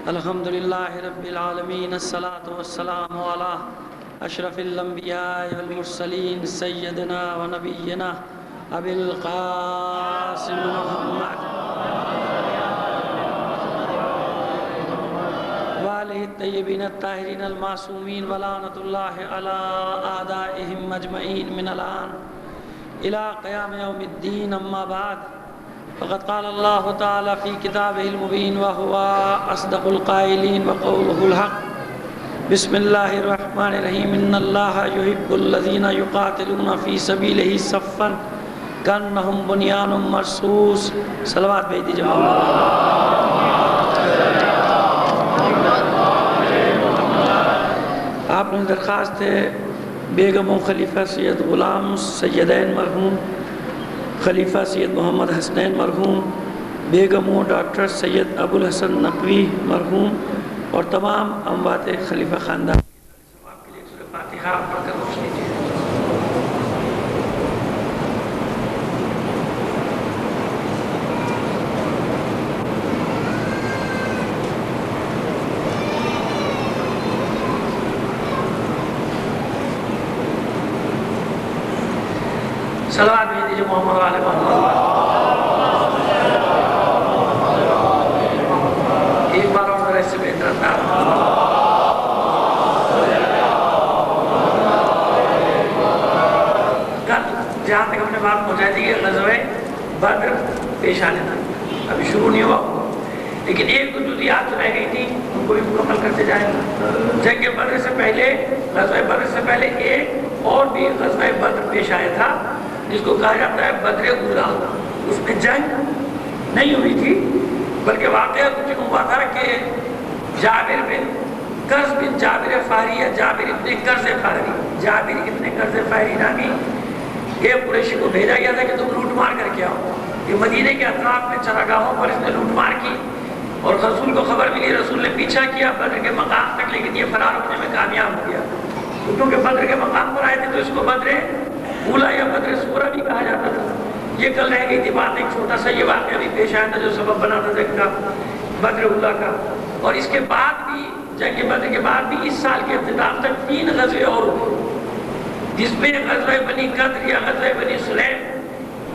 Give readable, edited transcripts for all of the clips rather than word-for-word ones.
الحمد لله رب العالمين الصلاة والسلام على أشرف الأنبياء والمرسلين سيدنا ونبينا أبي القاسم محمد وآله الطيبين الطاهرين المعصومين ولعنة الله على أعدائهم أجمعين من الآن إلى قيام يوم الدين. أما بعد، فقد قال الله تعالى في كتابه المبين وهو أصدق القائلين وقوله الحق. بسم الله الرحمن الرحيم. إن الله يحب الذين يقاتلون في سبيله صفا كأنهم بنيان مرصوص. صلوات بھیج دیجیے آپ نے درخواست ہے بیگم و خلیفہ سید غلام سیدین مرحوم، خلیفہ سید محمد حسنین مرحوم، بیگم و ڈاکٹر سید ابو الحسن نقوی مرحوم اور تمام اموات خلیفہ خاندان کے لیے سورہ فاتحہ پڑھ کر روش لیجیے. صلوات بھیج دیجیے محمد علیہ محمد. ایک بار اور ذرا اس سے بہتر انداز جہاں تک ہم نے بات پہنچائی تھی کہ غزوہ بدر پیش آنے تک ابھی شروع نہیں ہوا، لیکن ایک دو جزیات رہ گئی تھی، ان کو بھی مکمل کرتے جائیں. جنگ بدر سے پہلے، غزوہ بدر سے پہلے ایک اور بھی غزوہ بدر پیش آیا تھا جس کو کہا جاتا ہے بدر اولا. اس میں جنگ نہیں ہوئی تھی بلکہ واقعہ کچھ ہوا تھا کہ جابر بن قرظ بن جابر فہری یا جابر ابن قرظ فہری، جابر ابن قرظ فہری نامی ایک قریشی کو بھیجا گیا تھا کہ تم لوٹ مار کر کے آؤ. یہ مدینے کے اطراف میں چراگاہوں پر اس نے لوٹ مار کی اور رسول کو خبر ملی. رسول نے پیچھا کیا بدر کے مقام تک، لیکن یہ فرار ہونے میں کامیاب ہو گیا. کیونکہ بدر کے مقام پر آئے تھے تو اس کو بدر اولا یا بدر صغریٰ بھی کہا جاتا تھا. یہ کل رہ گئی تھی بات، ایک چھوٹا سا یہ واقعہ بھی پیش آیا تھا جو سبب بنا تھا جنگ کا، بدر اولا کا. اور اس کے بعد بھی، جنگ بدر کے بعد بھی اس سال کے اختتام تک 3 غزوے اور ہوئے، جس میں غزوہ بنی قدر یا غزوہ بنی سلیم،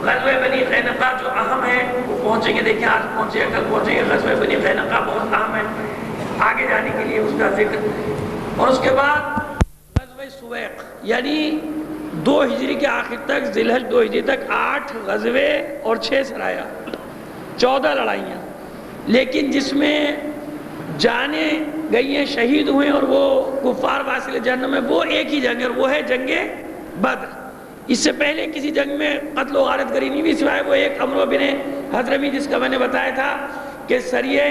غزوہ بنی قینقاع جو اہم ہے وہ پہنچیں گے. دیکھیں آج پہنچے، کل پہنچیں گے. غزوہ بنی قینقاع بہت اہم ہے آگے جانے کے لیے، اس کا ذکر. اور اس کے بعد غزوہ سویق، یعنی 2 ہجری کے آخر تک، ذی الحج 2 ہجری تک 8 غزوے اور 6 سرایا، 14 لڑائیاں، لیکن جس میں جانیں گئی ہیں، شہید ہوئے اور وہ کفار واصل جہنم میں، وہ ایک ہی جنگ ہے اور وہ ہے جنگ بدر. اس سے پہلے کسی جنگ میں قتل و غارت گری نہیں ہوئی سوائے وہ ایک عمرو بن حضرمی جس کا میں نے بتایا تھا کہ سریہ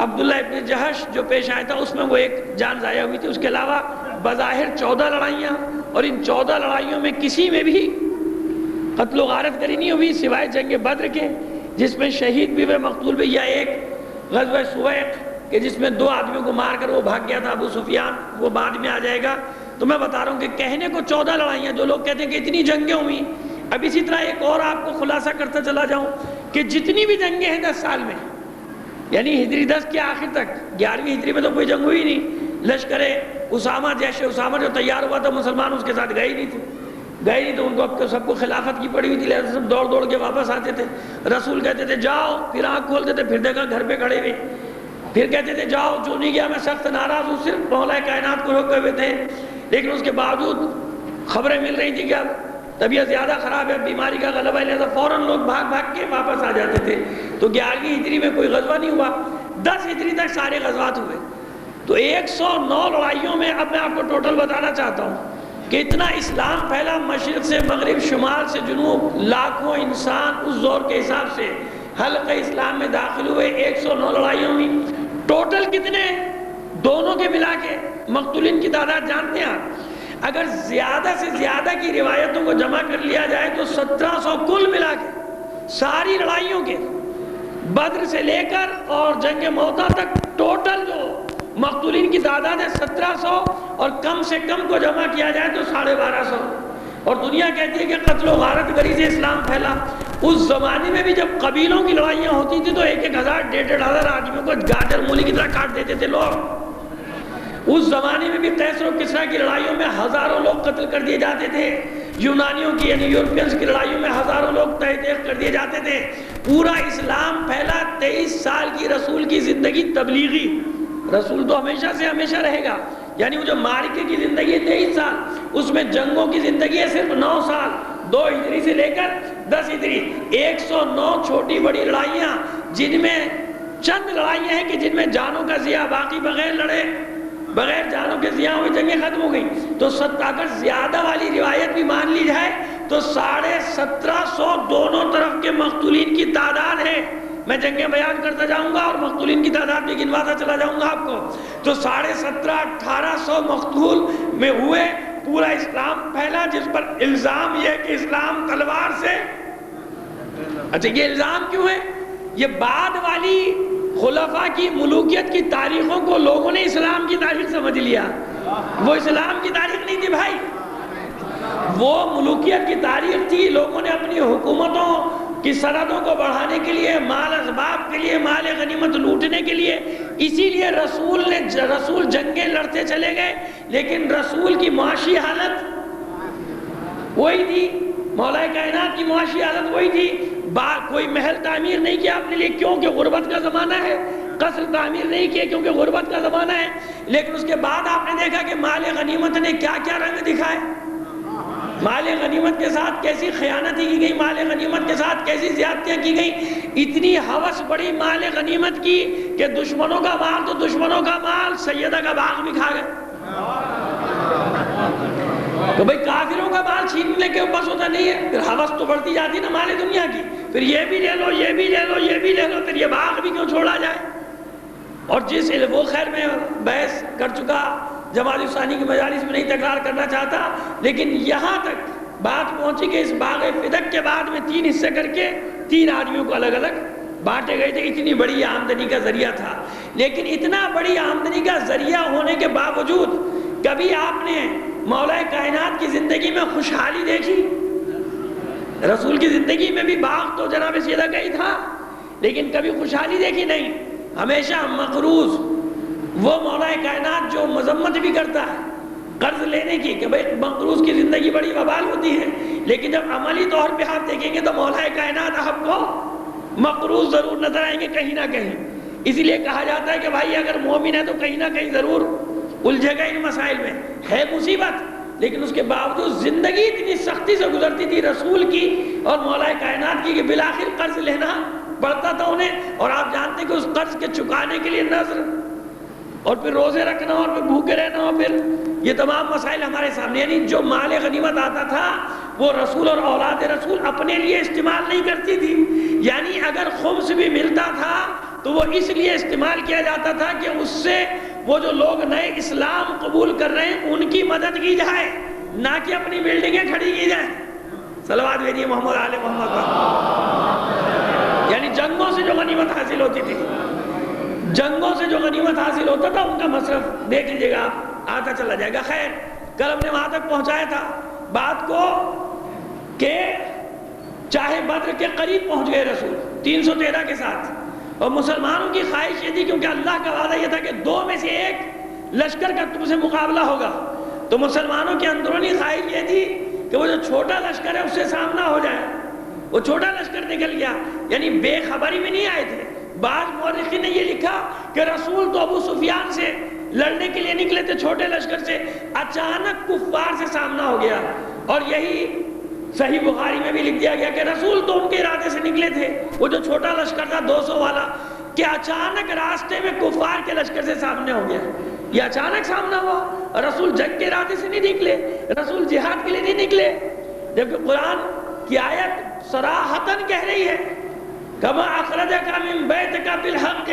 عبداللہ ابن جہش جو پیش آیا تھا اس میں وہ ایک جان ضائع ہوئی تھی. اس کے علاوہ بظاہر 14 لڑائیاں، اور ان 14 لڑائیوں میں کسی میں بھی قتل و غارت گری نہیں ہوئی سوائے جنگ بدر کے، جس میں شہید بھی ہوئے، مقتول بھی. یا ایک غزوہ سویق کہ جس میں 2 آدمیوں کو مار کر وہ بھاگ گیا تھا ابو سفیان، وہ بعد میں آ جائے گا. تو میں بتا رہا ہوں کہ کہنے کو 14 لڑائیاں، جو لوگ کہتے ہیں کہ اتنی جنگیں ہوئی. اب اسی طرح ایک اور آپ کو خلاصہ کرتا چلا جاؤں کہ جتنی بھی جنگیں ہیں 10 سال میں، یعنی ہجری 10 کے آخر تک، 11ویں ہجری میں تو کوئی جنگ ہوئی نہیں. لشکر اسامہ، جیش اسامہ جو تیار ہوا تھا، مسلمان اس کے ساتھ گئے نہیں تو ان کو اب سب کو خلافت کی پڑی ہوئی تھی، لہذا سب دوڑ کے واپس آتے تھے. رسول کہتے تھے جاؤ، پھر آنکھ کھولتے تھے، پھر دیکھا گھر پہ کھڑے ہوئے، پھر کہتے تھے جاؤ، جو نہیں گیا میں سخت ناراض ہوں. صرف مولا کائنات کو روکے ہوئے تھے، لیکن اس کے باوجود خبریں مل رہی تھی کہ اب طبیعت زیادہ خراب ہے، بیماری کا غلبہ ہے، لہذا فوراً لوگ بھاگ کے واپس آ جاتے تھے. تو 11ویں ہجری میں کوئی غزوہ نہیں ہوا، 10 ہجری تک سارے غزوات ہوئے. تو 109 لڑائیوں میں اب میں آپ کو ٹوٹل بتانا چاہتا ہوں کہ اتنا اسلام پھیلا، مشرق سے مغرب، شمال سے جنوب، لاکھوں انسان اس دور کے حساب سے حلقہ اسلام میں داخل ہوئے. 109 لڑائیوں میں ٹوٹل کتنے، دونوں کے ملا کے مقتولین کی تعداد جانتے ہیں آپ؟ اگر زیادہ سے زیادہ کی روایتوں کو جمع کر لیا جائے تو 1700 کل ملا کے ساری لڑائیوں کے، بدر سے لے کر اور جنگ موتا تک ٹوٹل جو مقتولین کی تعداد ہے 1700، اور کم سے کم کو جمع کیا جائے تو 1250. اور دنیا کہتی ہے کہ قتل و غارت گری سے اسلام پھیلا. اس زمانے میں بھی جب قبیلوں کی لڑائیاں ہوتی تھی تو 1,000 1,500 آدمیوں کو گاجر مولی کی طرح کاٹ دیتے تھے لوگ. اس زمانے میں بھی قیصر و کسریٰ کی لڑائیوں میں ہزاروں لوگ قتل کر دیے جاتے تھے. یونانیوں کی یعنی یورپینز کی لڑائیوں میں ہزاروں لوگ تہہ تیغ کر دیے جاتے تھے. پورا اسلام پھیلا 23 سال کی رسول کی زندگی تبلیغی. رسول تو ہمیشہ سے ہمیشہ رہے گا. یعنی وہ جو معرکے کی زندگی ہے 23 سال, اس میں جنگوں کی زندگی ہے صرف 9 سال, 2 ہجری سے لے کر 10 ہجری. 109 چھوٹی بڑی لڑائیاں, جن میں چند لڑائیاں ہیں کہ جن میں جانوں کا ضیاع, باقی بغیر لڑے بغیر جانوں کے ضیاع ہوئی جنگیں ختم ہو گئیں. تو اگر زیادہ والی روایت بھی مان لی جائے تو 1750 دونوں طرف کے مقتولین کی تعداد ہے. میں جنگیں بیان کرتا جاؤں گا اور مقتولین کی تعداد بھی گنواتا چلا جاؤں گا آپ کو. تو 1750-1800 مقتول میں ہوئے. پورا اسلام پھیلا, جس پر الزام یہ کہ اسلام تلوار سے. اچھا یہ الزام کیوں ہے؟ یہ بعد والی خلفاء کی ملوکیت کی تاریخوں کو لوگوں نے اسلام کی تاریخ سمجھ لیا. وہ اسلام کی تاریخ نہیں تھی بھائی, وہ ملوکیت کی تاریخ تھی. لوگوں نے اپنی حکومتوں کی سرحدوں کو بڑھانے کے لیے, مال اسباب کے لیے, مال غنیمت لوٹنے کے لیے, اسی لیے رسول جنگیں لڑتے چلے گئے. لیکن رسول کی معاشی حالت وہی تھی, مولا کائنات کی معاشی حالت وہی تھی. کوئی محل تعمیر نہیں کیا اپنے لیے کیونکہ غربت کا زمانہ ہے, قصر تعمیر نہیں کیا کیونکہ غربت کا زمانہ ہے. لیکن اس کے بعد آپ نے دیکھا کہ مال غنیمت نے کیا کیا رنگ دکھائے. مال غنیمت کے ساتھ کیسی خیانتیں کی گئی, مال غنیمت کے ساتھ کیسی زیادتیاں کی گئی. اتنی ہوس بڑی مال غنیمت کی کہ دشمنوں کا مال تو دشمنوں کا مال سیدہ کا باغ بھی کھا گئے. تو بھئی کافروں کا مال چھیننے کے بس ہوتا نہیں ہے, پھر ہوس تو بڑھتی جاتی نا مال دنیا کی. پھر یہ بھی لے لو, یہ بھی لے لو, یہ بھی لے لو, پھر یہ باغ بھی کیوں چھوڑا جائے. اور جس وہ خیر میں بحث کر چکا, جماعت ثانی کی مجالس میں نہیں تکرار کرنا چاہتا, لیکن یہاں تک بات پہنچی کہ اس باغ فدق کے بعد میں 3 حصے کر کے 3 آدمیوں کو الگ الگ بانٹے گئے تھے. اتنی بڑی آمدنی کا ذریعہ تھا. لیکن اتنا بڑی آمدنی کا ذریعہ ہونے کے باوجود کبھی آپ نے مولا کائنات کی زندگی میں خوشحالی دیکھی؟ رسول کی زندگی میں بھی باغ تو جناب سیدہ کا ہی تھا, لیکن کبھی خوشحالی دیکھی نہیں. ہمیشہ مقروض. وہ مولا کائنات جو مذمت بھی کرتا ہے قرض لینے کی کہ بھئی مقروض کی زندگی بڑی وبال ہوتی ہے, لیکن جب عملی طور پہ آپ دیکھیں گے تو مولا کائنات آپ کو مقروض ضرور نظر آئیں گے کہیں نہ کہیں. اسی لیے کہا جاتا ہے کہ بھائی اگر مومن ہے تو کہیں نہ کہیں ضرور الجھے گا ان مسائل میں. ہے مصیبت, لیکن اس کے باوجود زندگی اتنی سختی سے گزرتی تھی رسول کی اور مولا کائنات کی کہ بالآخر قرض لینا پڑتا تھا انہیں. اور آپ جانتے ہیں کہ اس قرض کے چکانے کے لیے نذر اور پھر روزے رکھنا اور پھر بھوکے رہنا اور پھر یہ تمام مسائل ہمارے سامنے. یعنی جو مال غنیمت آتا تھا وہ رسول اور اولاد رسول اپنے لیے استعمال نہیں کرتی تھی. یعنی اگر خمس بھی ملتا تھا تو وہ اس لیے استعمال کیا جاتا تھا کہ اس سے وہ جو لوگ نئے اسلام قبول کر رہے ہیں ان کی مدد کی جائے, نہ کہ اپنی بلڈنگیں کھڑی کی جائیں. صلوات بھیجیے محمد آل محمد پر. یعنی جنگوں سے جو غنیمت حاصل ہوتی تھی, جنگوں سے جو غنیمت حاصل ہوتا تھا ان کا مصرف دیکھ لیجیے گا آپ, آتا چلا جائے گا. خیر کل ہم نے وہاں تک پہنچایا تھا بات کو کہ چاہے بدر کے قریب پہنچ گئے رسول 313 کے ساتھ, اور مسلمانوں کی خواہش یہ تھی کیونکہ اللہ کا وعدہ یہ تھا کہ 2 میں سے 1 لشکر کا تم سے مقابلہ ہوگا. تو مسلمانوں کی اندرونی خواہش یہ تھی کہ وہ جو چھوٹا لشکر ہے اس سے سامنا ہو جائے. وہ چھوٹا لشکر نکل گیا, یعنی بے خبری میں نہیں آئے تھے. بعض مورخین نے یہ لکھا کہ رسول تو ابو سفیان سے لڑنے کے لیے نکلے تھے چھوٹے لشکر سے, اچانک کفار سے سامنا ہو گیا. اور یہی صحیح بخاری میں بھی لکھ دیا گیا کہ رسول تو ان کے ارادے سے نکلے تھے, وہ جو چھوٹا لشکر تھا 200 والا, کہ اچانک راستے میں کفار کے لشکر سے سامنے ہو گیا. یہ اچانک سامنا ہوا, رسول جنگ کے ارادے سے نہیں نکلے, رسول جہاد کے لیے نہیں نکلے. جبکہ قرآن کی آیت صراحتاً کہہ رہی ہے کما اخرجک من بیتک بالحق,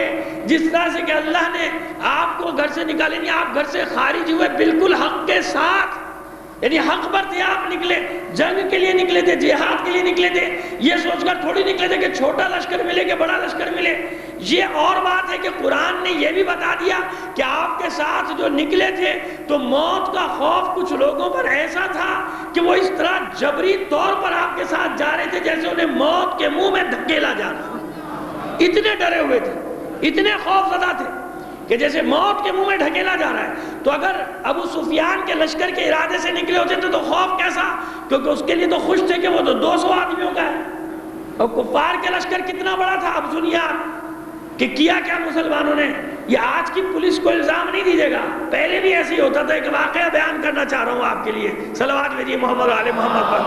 جس طرح سے کہ اللہ نے آپ کو گھر سے نکالے, نہیں آپ گھر سے خارج ہوئے بالکل حق کے ساتھ. یعنی حق پر تھے آپ, نکلے جنگ کے لیے نکلے تھے, جہاد کے لیے نکلے تھے. یہ سوچ کر تھوڑی نکلے تھے کہ چھوٹا لشکر ملے کہ بڑا لشکر ملے. یہ اور بات ہے کہ قرآن نے یہ بھی بتا دیا کہ آپ کے ساتھ جو نکلے تھے تو موت کا خوف کچھ لوگوں پر ایسا تھا کہ وہ اس طرح جبری طور پر آپ کے ساتھ جا رہے تھے جیسے انہیں موت کے منہ میں دھکیلا جا رہا. اتنے ڈرے ہوئے تھے, اتنے خوف زدہ تھے. کہ جیسے موت کے منہ میں ڈھکیلا جا رہا ہے. تو اگر ابو سفیان کے لشکر کے ارادے سے نکلے ہوتے تو خوف کیسا, کیونکہ اس کے لیے تو خوش تھے کہ وہ تو 200 آدمیوں کا ہے, اور کفار کے لشکر کتنا بڑا تھا. اب سنیے آپ کہ کیا کیا مسلمانوں نے. یہ آج کی پولیس کو الزام نہیں دیجیے گا, پہلے بھی ایسے ہی ہوتا تھا. ایک واقعہ بیان کرنا چاہ رہا ہوں آپ کے لیے, صلوات بھیجیے محمد و آل محمد پر.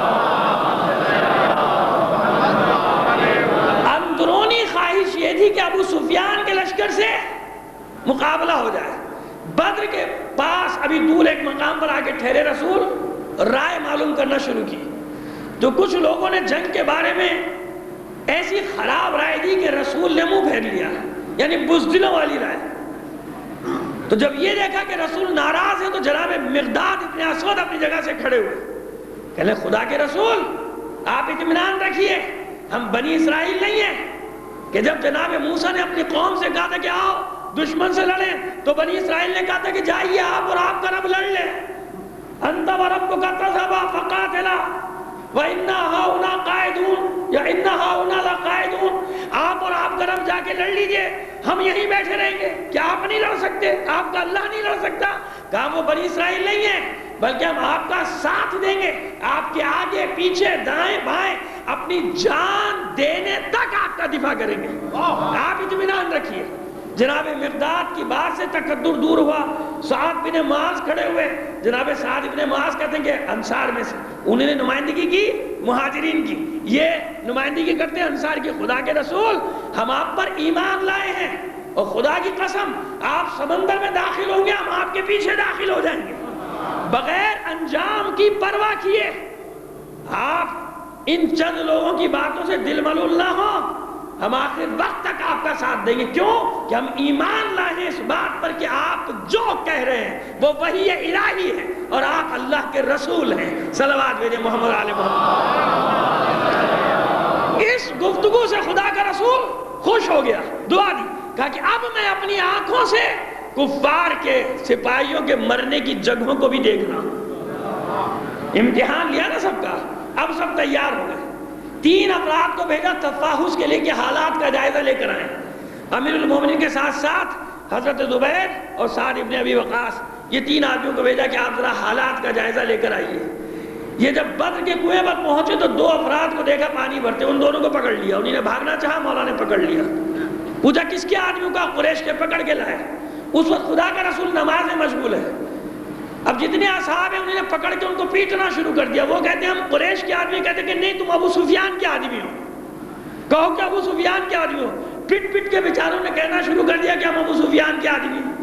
اندرونی خواہش یہ تھی کہ ابو سفیان کے لشکر سے مقابلہ ہو جائے. بدر کے پاس ابھی دور ایک مقام پر آ کے ٹھہرے رسول, رائے معلوم کرنا شروع کی. تو کچھ لوگوں نے جنگ کے بارے میں ایسی خراب رائے دی کہ رسول نے منہ پھیر لیا, یعنی بزدلوں والی رائے. تو جب یہ دیکھا کہ رسول ناراض ہے تو جناب مقداد ابن اسود اپنی جگہ سے کھڑے ہوئے, کہنے خدا کے رسول آپ اطمینان رکھیے, ہم بنی اسرائیل نہیں ہیں کہ جب جناب موسیٰ نے اپنی قوم سے کہا تھا کہ آؤ دشمن سے لڑیں, تو بنی اسرائیل نے کہا تھا کہ جائیے آپ اور آپ کا رب لڑ لیں. انت وربک تذهبا فقاتلا وَإِنَّا هَاهُنَا قَاعِدُونَ یا إِنَّا هَاهُنَا لَقَاعِدُونَ, آپ اور آپ کا رب جا کے لڑ لیجئے, ہم یہیں بیٹھے رہیں گے. کیا آپ نہیں لڑ سکتے؟ آپ کا اللہ نہیں لڑ سکتا؟ کہا وہ بنی اسرائیل نہیں ہے, بلکہ ہم آپ کا ساتھ دیں گے, آپ کے آگے پیچھے دائیں بائیں اپنی جان دینے تک آپ کا دفاع کریں گے, آپ اطمینان رکھیے. جناب مقداد کی بات سے تکدر دور ہوا. سعد بن معاذ کھڑے ہوئے. جناب سعد بن معاذ کہتے ہیں کہ انصار میں سے, انہوں نے نمائندگی کی مہاجرین کی, یہ نمائندگی کرتے ہیں انصار کی. خدا کے رسول ہم آپ پر ایمان لائے ہیں, اور خدا کی قسم آپ سمندر میں داخل ہوں گے, ہم آپ کے پیچھے داخل ہو جائیں گے, بغیر انجام کی پرواہ کیے. آپ ان چند لوگوں کی باتوں سے دل ملول نہ ہو, ہم آخر وقت تک آپ کا ساتھ دیں گے. کیوں کہ ہم ایمان لائے ہیں اس بات پر کہ آپ جو کہہ رہے ہیں وہ وحی الہی ہے, اور آپ اللہ کے رسول ہیں. صلوات بھیجیں محمد علیہ محمد. اس گفتگو سے خدا کا رسول خوش ہو گیا, دعا دی, کہا کہ اب میں اپنی آنکھوں سے کفار کے سپاہیوں کے مرنے کی جگہوں کو بھی دیکھ رہا ہوں. امتحان لیا نا سب کا, اب سب تیار ہو گئے. 3 افراد کو بھیجا تفاحص کے لیے کہ حالات کا جائزہ لے کر آئیں. امیر المومنین کے ساتھ ساتھ حضرت زبیر اور سعد ابن ابی وقاص, یہ 3 آدمیوں کو بھیجا کہ آپ ذرا حالات کا جائزہ لے کر آئیے. یہ جب بدر کے کنویں پر پہنچے تو 2 افراد کو دیکھا پانی بھرتے, ان دونوں کو پکڑ لیا. انہیں بھاگنا چاہا, مولا نے پکڑ لیا. پوچھا کس کے آدمیوں کا؟ قریش کے. پکڑ کے لائے. اس وقت خدا کا رسول نماز میں مشغول ہے. اب جتنے اصحاب ہیں انہوں نے پکڑ کے ان کو پیٹنا شروع کر دیا. وہ کہتے ہیں ہم قریش کے آدمی, کہتے ہیں کہ نہیں تم ابو سفیان کے آدمی ہو, کہو کہ ابو سفیان کے آدمی ہو. پٹ پٹ کے بیچاروں نے کہنا شروع کر دیا کہ ہم ابو سفیان کے آدمی ہیں,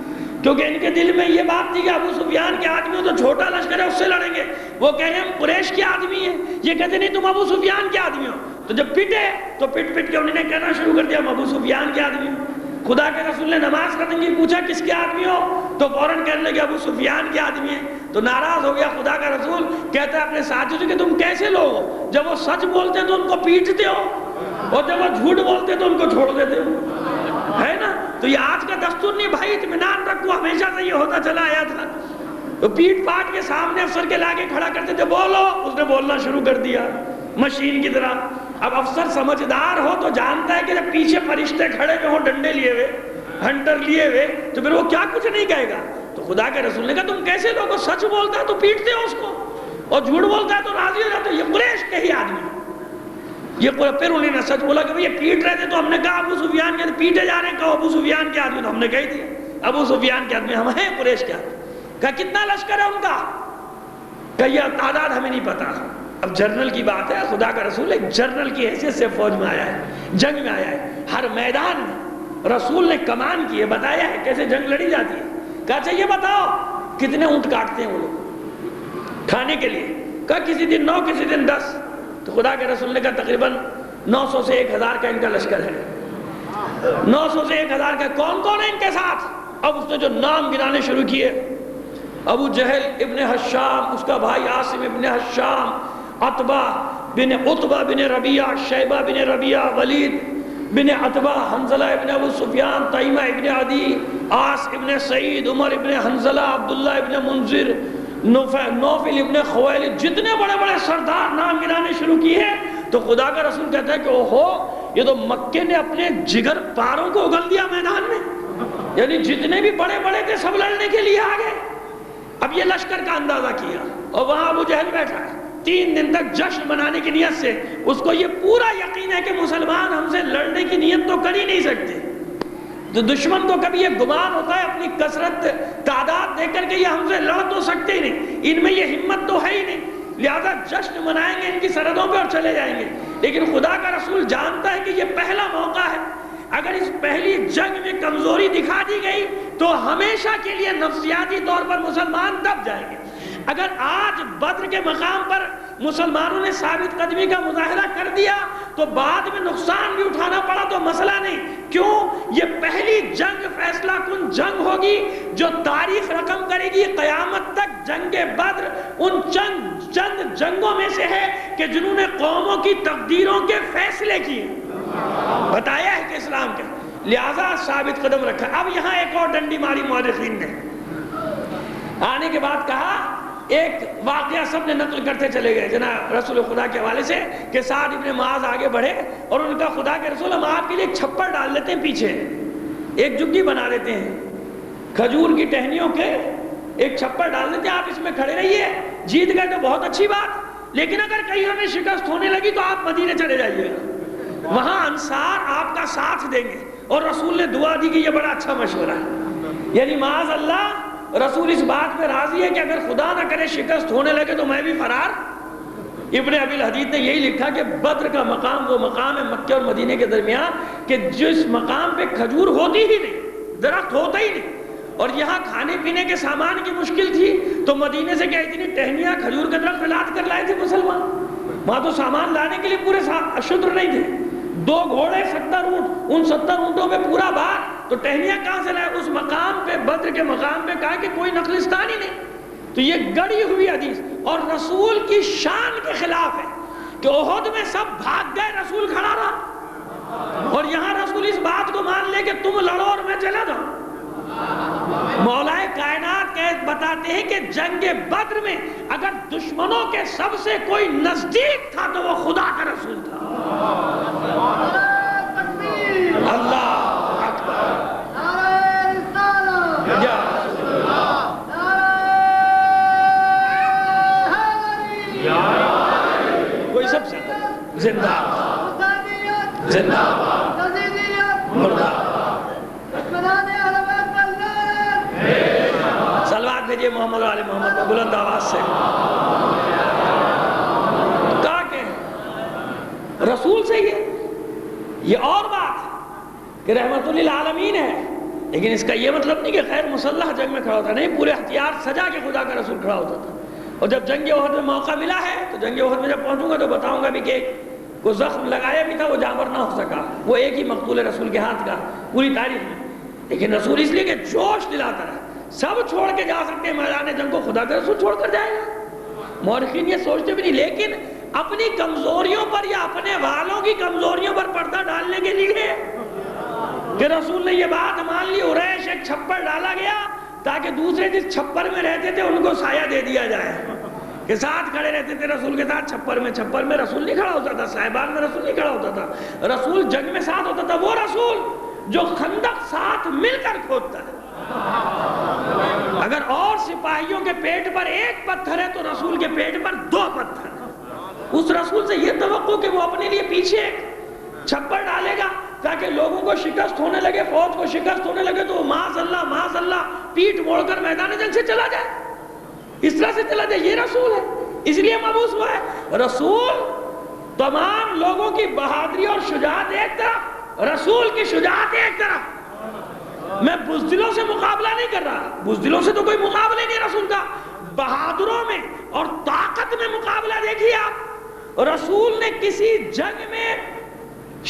کیونکہ ان کے دل میں یہ بات تھی کہ ابو سفیان کے آدمی ہو تو چھوٹا لشکر ہے اس سے لڑیں گے. وہ کہیں ہم قریش کے آدمی ہیں, یہ کہتے نہیں تم ابو سفیان کے آدمی ہو. تو جب پٹے تو پٹ پٹ کے انہوں نے کہنا شروع کر دیا ہم ابو سفیان کے آدمی ہیں. خدا کے رسول نے نماز ختم کی, پوچھا کس کے آدمی ہو, تو فوراً کہنے لگے ابو سفیان کے آدمی ہیں. تو ناراض ہو گیا خدا کا رسول, کہتا ہے اپنے ساتھیوں سے کہ تم کیسے لوگ ہو, جب وہ سچ بولتے ہیں تو ان کو پیٹتے ہو, اور جب وہ جھوٹ بولتے ہیں تو ان کو چھوڑ دیتے ہو, ہے نا. تو یہ آج کا دستور نہیں بھائی, اطمینان رکھو, ہمیشہ سے یہ ہوتا چلا آیا تھا. تو پیٹ پاٹ کے سامنے افسر کے لاگے کھڑا کرتے تھے, بولو, اس نے بولنا شروع کر دیا مشین کی طرح. اب افسر سمجھدار ہو تو جانتا ہے کہ جب پیچھے فرشتے کھڑے ہوئے ہوں ڈنڈے لیے ہوئے, ہنٹر لیے ہوئے, تو پھر وہ کیا کچھ نہیں کہے گا. تو خدا کے رسول نے کہا تم کیسے لوگوں, سچ بولتا ہے تو پیٹتے ہو اس کو, اور جھوٹ بولتا ہے تو راضی ہو جاتے ہو. یہ قریش کے ہی آدمی. یہ پھر انہوں نے سچ بولا کہ یہ پیٹ رہے تھے, تو ہم نے کہا ابو سفیان کے, پیٹے جا رہے ہیں, کہو ابو سفیان کے آدمی, تو ہم نے کہہ دیا ابو سفیان کے آدمی ہم ہیں, قریش کے آدمی. کہا کتنا لشکر ہے ان کا؟ کہ یہ تعداد ہمیں نہیں پتا. اب جنرل کی بات ہے, خدا کا رسول ایک جنرل کی حیثیت سے فوج میں آیا ہے, جنگ میں آیا ہے. ہر میدان میں رسول نے کمان کی ہے, بتایا ہے کیسے جنگ لڑی جاتی ہے. کہا اچھا یہ بتاؤ کتنے اونٹ کاٹتے ہیں وہ لوگ کھانے کے لیے؟ کہا کسی دن 9 کسی دن 10. تو خدا کے رسول نے کہا تقریباً 900 سے 1000 کا ان کا لشکر ہے. 900 سے 1000 کا. کون کون ہے ان کے ساتھ؟ اب اس نے جو نام گرانے شروع کیے, ابو جہل ابن حشام, اس کا بھائی عاصم ابن حشام, عتبہ بن ربیعہ, شیبہ بن ربیعہ, ولید بن عتبہ, حنزلہ ابن ابو سفیان, طیمہ ابن عدی, عاص ابن سعید, عمر ابن حنزلہ, عبداللہ ابن منذر, نوفل ابن خویلد. جتنے بڑے بڑے سردار نام گرانے شروع کیے. تو خدا کا رسول کہتا ہے کہ اوہو, یہ تو مکے نے اپنے جگر پاروں کو اگل دیا میدان میں. یعنی جتنے بھی بڑے بڑے تھے سب لڑنے کے لیے آ گئے. اب یہ لشکر کا اندازہ کیا اور وہاں ابو جہل بیٹھا ہے 3 دن تک جشن منانے کی نیت سے. اس کو یہ پورا یقین ہے کہ مسلمان ہم سے لڑنے کی نیت تو کر ہی نہیں سکتے. تو دشمن کو کبھی یہ گمان ہوتا ہے اپنی کثرت تعداد دیکھ کر کے یہ ہم سے لڑ تو سکتے ہی نہیں, ان میں یہ ہمت تو ہے ہی نہیں, لہذا جشن منائیں گے ان کی سرحدوں پہ اور چلے جائیں گے. لیکن خدا کا رسول جانتا ہے کہ یہ پہلا موقع ہے, اگر اس پہلی جنگ میں کمزوری دکھا دی گئی تو ہمیشہ کے لیے نفسیاتی طور پر مسلمان دب جائیں گے. اگر آج بدر کے مقام پر مسلمانوں نے ثابت قدمی کا مظاہرہ کر دیا تو بعد میں نقصان بھی اٹھانا پڑا تو مسئلہ نہیں. کیوں؟ یہ پہلی جنگ فیصلہ کن جنگ ہوگی جو تاریخ رقم کرے گی قیامت تک. جنگ بدر ان چند جنگوں میں سے ہے کہ جنہوں نے قوموں کی تقدیروں کے فیصلے کیے, بتایا ہے کہ اسلام کے, لہذا ثابت قدم رکھا. اب یہاں ایک اور ڈنڈی ماری مورخین نے. آنے کے بعد کہا ایک واقعہ سب نے نقل کرتے چلے گئے جناب رسول خدا کے حوالے سے کہ سعد ابن معاذ آگے بڑھے اور ان کا خدا کے رسول ہم آپ کے لیے ایک چھپر ڈال لیتے ہیں, پیچھے ایک جگی بنا دیتے ہیں کھجور کی ٹہنیوں کے, ایک چھپر ڈال دیتے ہیں, آپ اس میں کھڑے رہیے, جیت گئے تو بہت اچھی بات, لیکن اگر کہیں ہمیں شکست ہونے لگی تو آپ مدینے چلے جائیے گا, وہاں انصار آپ کا ساتھ دیں گے. اور رسول نے دعا دی کہ یہ بڑا اچھا مشورہ ہے. یعنی معاذ اللہ رسول اس بات میں راضی ہے کہ اگر خدا نہ کرے شکست ہونے لگے تو میں بھی فرار. ابن ابی الحدیث نے یہی لکھا کہ بدر کا مقام وہ مقام ہے مکہ اور مدینے کے درمیان کہ جس مقام پہ کھجور ہوتی ہی نہیں, درخت ہوتا ہی نہیں, اور یہاں کھانے پینے کے سامان کی مشکل تھی تو مدینے سے کیا اتنی ٹہنیاں کھجور کے درخت لاد کر لائے تھے مسلمان. وہاں تو سامان لانے کے لیے پورے اشدر نہیں تھے, 2 گھوڑے 70 اونٹ, ان 70 اونٹوں پہ پورا بار, تو ٹہنیاں کہاں سے لائے؟ اس مقام پہ بدر کے مقام پہ کہا کہ کوئی نخلستان ہی نہیں. تو یہ گڑی ہوئی حدیث اور رسول کی شان کے خلاف ہے کہ احد میں سب بھاگ گئے, رسول کھڑا رہا, اور یہاں رسول اس بات کو مان لے کہ تم لڑو اور میں چلا جاؤں. مولا کائنات بتاتے ہیں کہ جنگ بدر میں اگر دشمنوں کے سب سے کوئی نزدیک تھا تو وہ خدا کا رسول تھا. اللہ کوئی سب سے زندہ زندہ مردہ. سلوات بھیجئے محمد علی محمد کو بلند آواز سے. کہا کہ رسول سے یہ اور بات کہ رحمت للعالمین ہے, لیکن اس کا یہ مطلب نہیں کہ غیر مسلح جنگ میں کھڑا ہوتا, نہیں, پورے ہتھیار سجا کے خدا کا رسول کھڑا ہوتا تھا. اور جب جنگ احد میں موقع ملا ہے تو جنگ احد میں جب پہنچوں گا تو بتاؤں گا بھی کہ کو زخم لگایا بھی تھا, وہ جانور نہ ہو سکا, وہ ایک ہی مقتول رسول کے ہاتھ کا پوری تاریخ میں. لیکن رسول اس لیے کہ جوش دلاتا رہا, سب چھوڑ کے جا سکتے ہیں میدان جنگ کو, خدا کا رسول چھوڑ کر جائے گا. مورخین یہ سوچتے بھی نہیں, لیکن اپنی کمزوریوں پر یا اپنے والوں کی کمزوریوں پر پردہ ڈالنے کے لیے کہ رسول نے یہ بات مان لی, عریش ایک چھپر ڈالا گیا تاکہ دوسرے جس چھپر میں رہتے تھے ان کو سایہ دے دیا جائے, کہ ساتھ کھڑے رہتے تھے رسول کے ساتھ چھپر میں رسول نہیں کھڑا ہوتا تھا, صاحبان میں رسول نہیں کھڑا ہوتا تھا, رسول جنگ میں ساتھ ہوتا تھا. وہ رسول جو خندق ساتھ مل کر کھودتا ہے. اگر اور سپاہیوں کے پیٹ پر 1 پتھر ہے تو رسول کے پیٹ پر 2 پتھر. اس رسول سے یہ توقع کہ وہ اپنے لیے پیچھے ایک چھپر ڈالے گا تاکہ لوگوں کو شکست ہونے لگے, فوج کو شکست ہونے لگے تو وہ معاذ اللہ پیٹ موڑ کر میدان جنگ سے چلا جائے, اس طرح سے چلا جائے. یہ رسول ہے, اس لیے مبعوث ہوا ہے. رسول تمام لوگوں کی بہادری اور شجاعت ایک طرف, رسول کی شجاعت ایک طرف. میں بزدلوں سے مقابلہ نہیں کر رہا, بزدلوں سے تو کوئی مقابلہ نہیں رسول کا, بہادروں میں اور طاقت میں مقابلہ دیکھیے آپ. رسول نے کسی جنگ میں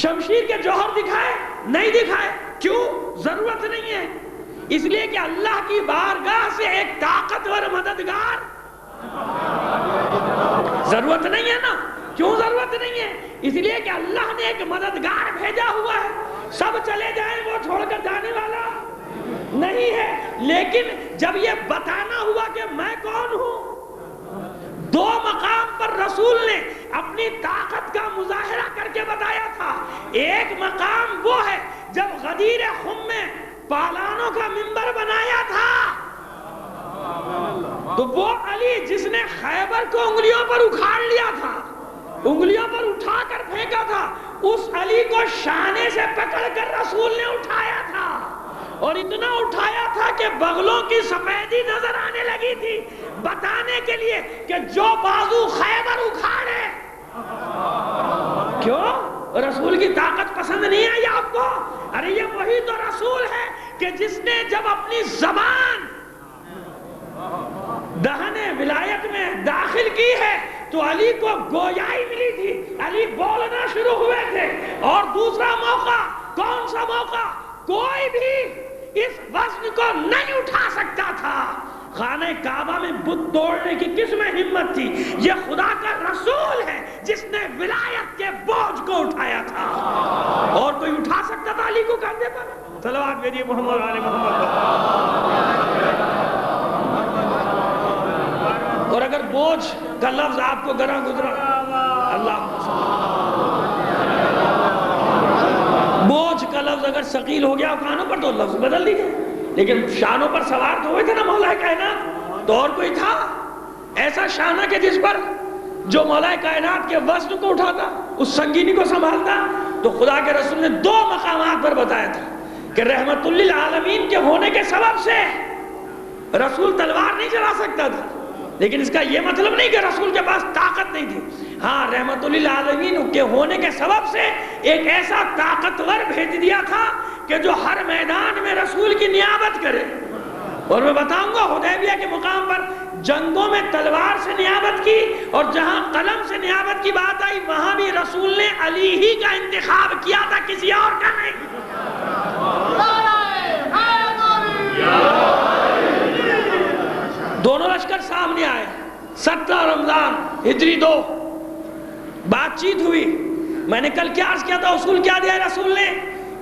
شمشیر کے جوہر دکھائے نہیں دکھائے, کیوں؟ ضرورت نہیں ہے. اس لیے کہ اللہ کی بارگاہ سے ایک طاقتور مددگار ضرورت نہیں ہے نا. کیوں ضرورت نہیں ہے؟ اس لیے کہ اللہ نے ایک مددگار بھیجا ہوا ہے. سب چلے جائیں وہ چھوڑ کر جانے والا نہیں ہے. لیکن جب یہ بتانا ہوا کہ میں کون ہوں, 2 مقام پر رسول نے اپنی طاقت کا مظاہرہ کر کے بتایا تھا. ایک مقام وہ ہے جب غدیر خم میں پالانوں کا منبر بنایا تھا، تو وہ علی جس نے خیبر کو انگلیوں پر اکھاڑ لیا تھا، انگلیوں پر اٹھا کر پھینکا تھا، اس علی کو شانے سے پکڑ کر رسول نے اٹھایا تھا، اور اتنا اٹھایا تھا کہ بغلوں کی سفیدی نظر آنے لگی تھی، بتانے کے لیے کہ جو بازو خیبر اکھاڑے. کیوں؟ رسول کی طاقت پسند نہیں آئی آپ کو؟ ارے یہ وہی تو رسول ہے کہ جس نے جب اپنی زبان دہن ولایت میں داخل کی ہے تو علی کو گویائی ملی تھی، علی بولنا شروع ہوئے تھے. اور دوسرا موقع، کون سا موقع؟ کوئی بھی اس وزن کو نہیں اٹھا سکتا تھا. خانہ کعبہ میں بت توڑنے کی کس میں ہمت تھی؟ یہ خدا کا رسول ہے جس نے ولایت کے بوجھ کو اٹھایا تھا. اور کوئی اٹھا سکتا تھا علی کو کندھے پر؟ صلوات بھیجیے محمد علی محمد. اور اگر بوجھ کا لفظ آپ کو گرا گزرا، اللہ بوجھ کا لفظ اگر ثقیل ہو گیا کانوں پر تو لفظ بدل دیجئے. لیکن شانوں پر سوار تو ہوئے تھے نا مولا کائنات، تو اور کوئی تھا ایسا شانہ کہ جس پر جو مولا کائنات کے وزن کو اٹھاتا، اس سنگینی کو سنبھالتا؟ تو خدا کے رسول نے دو مقامات پر بتایا تھا کہ رحمت للعالمین کے ہونے کے سبب سے رسول تلوار نہیں چلا سکتا تھا، لیکن اس کا یہ مطلب نہیں کہ رسول کے پاس طاقت نہیں تھی. ہاں، رحمت للعالمین کے ہونے کے سبب سے ایک ایسا طاقتور بھیج دیا تھا کہ جو ہر میدان میں رسول کی نیابت کرے. اور میں بتاؤں گا حدیبیہ کے مقام پر جنگوں میں تلوار سے نیابت کی، اور جہاں قلم سے نیابت کی بات آئی وہاں بھی رسول نے علی ہی کا انتخاب کیا تھا، کسی اور کا نہیں. دونوں لشکر سامنے آئے، 17 رمضان ہجری 2 بات چیت ہوئی. میں نے کل کیا عرض کیا تھا، اصول کیا دیا رسول نے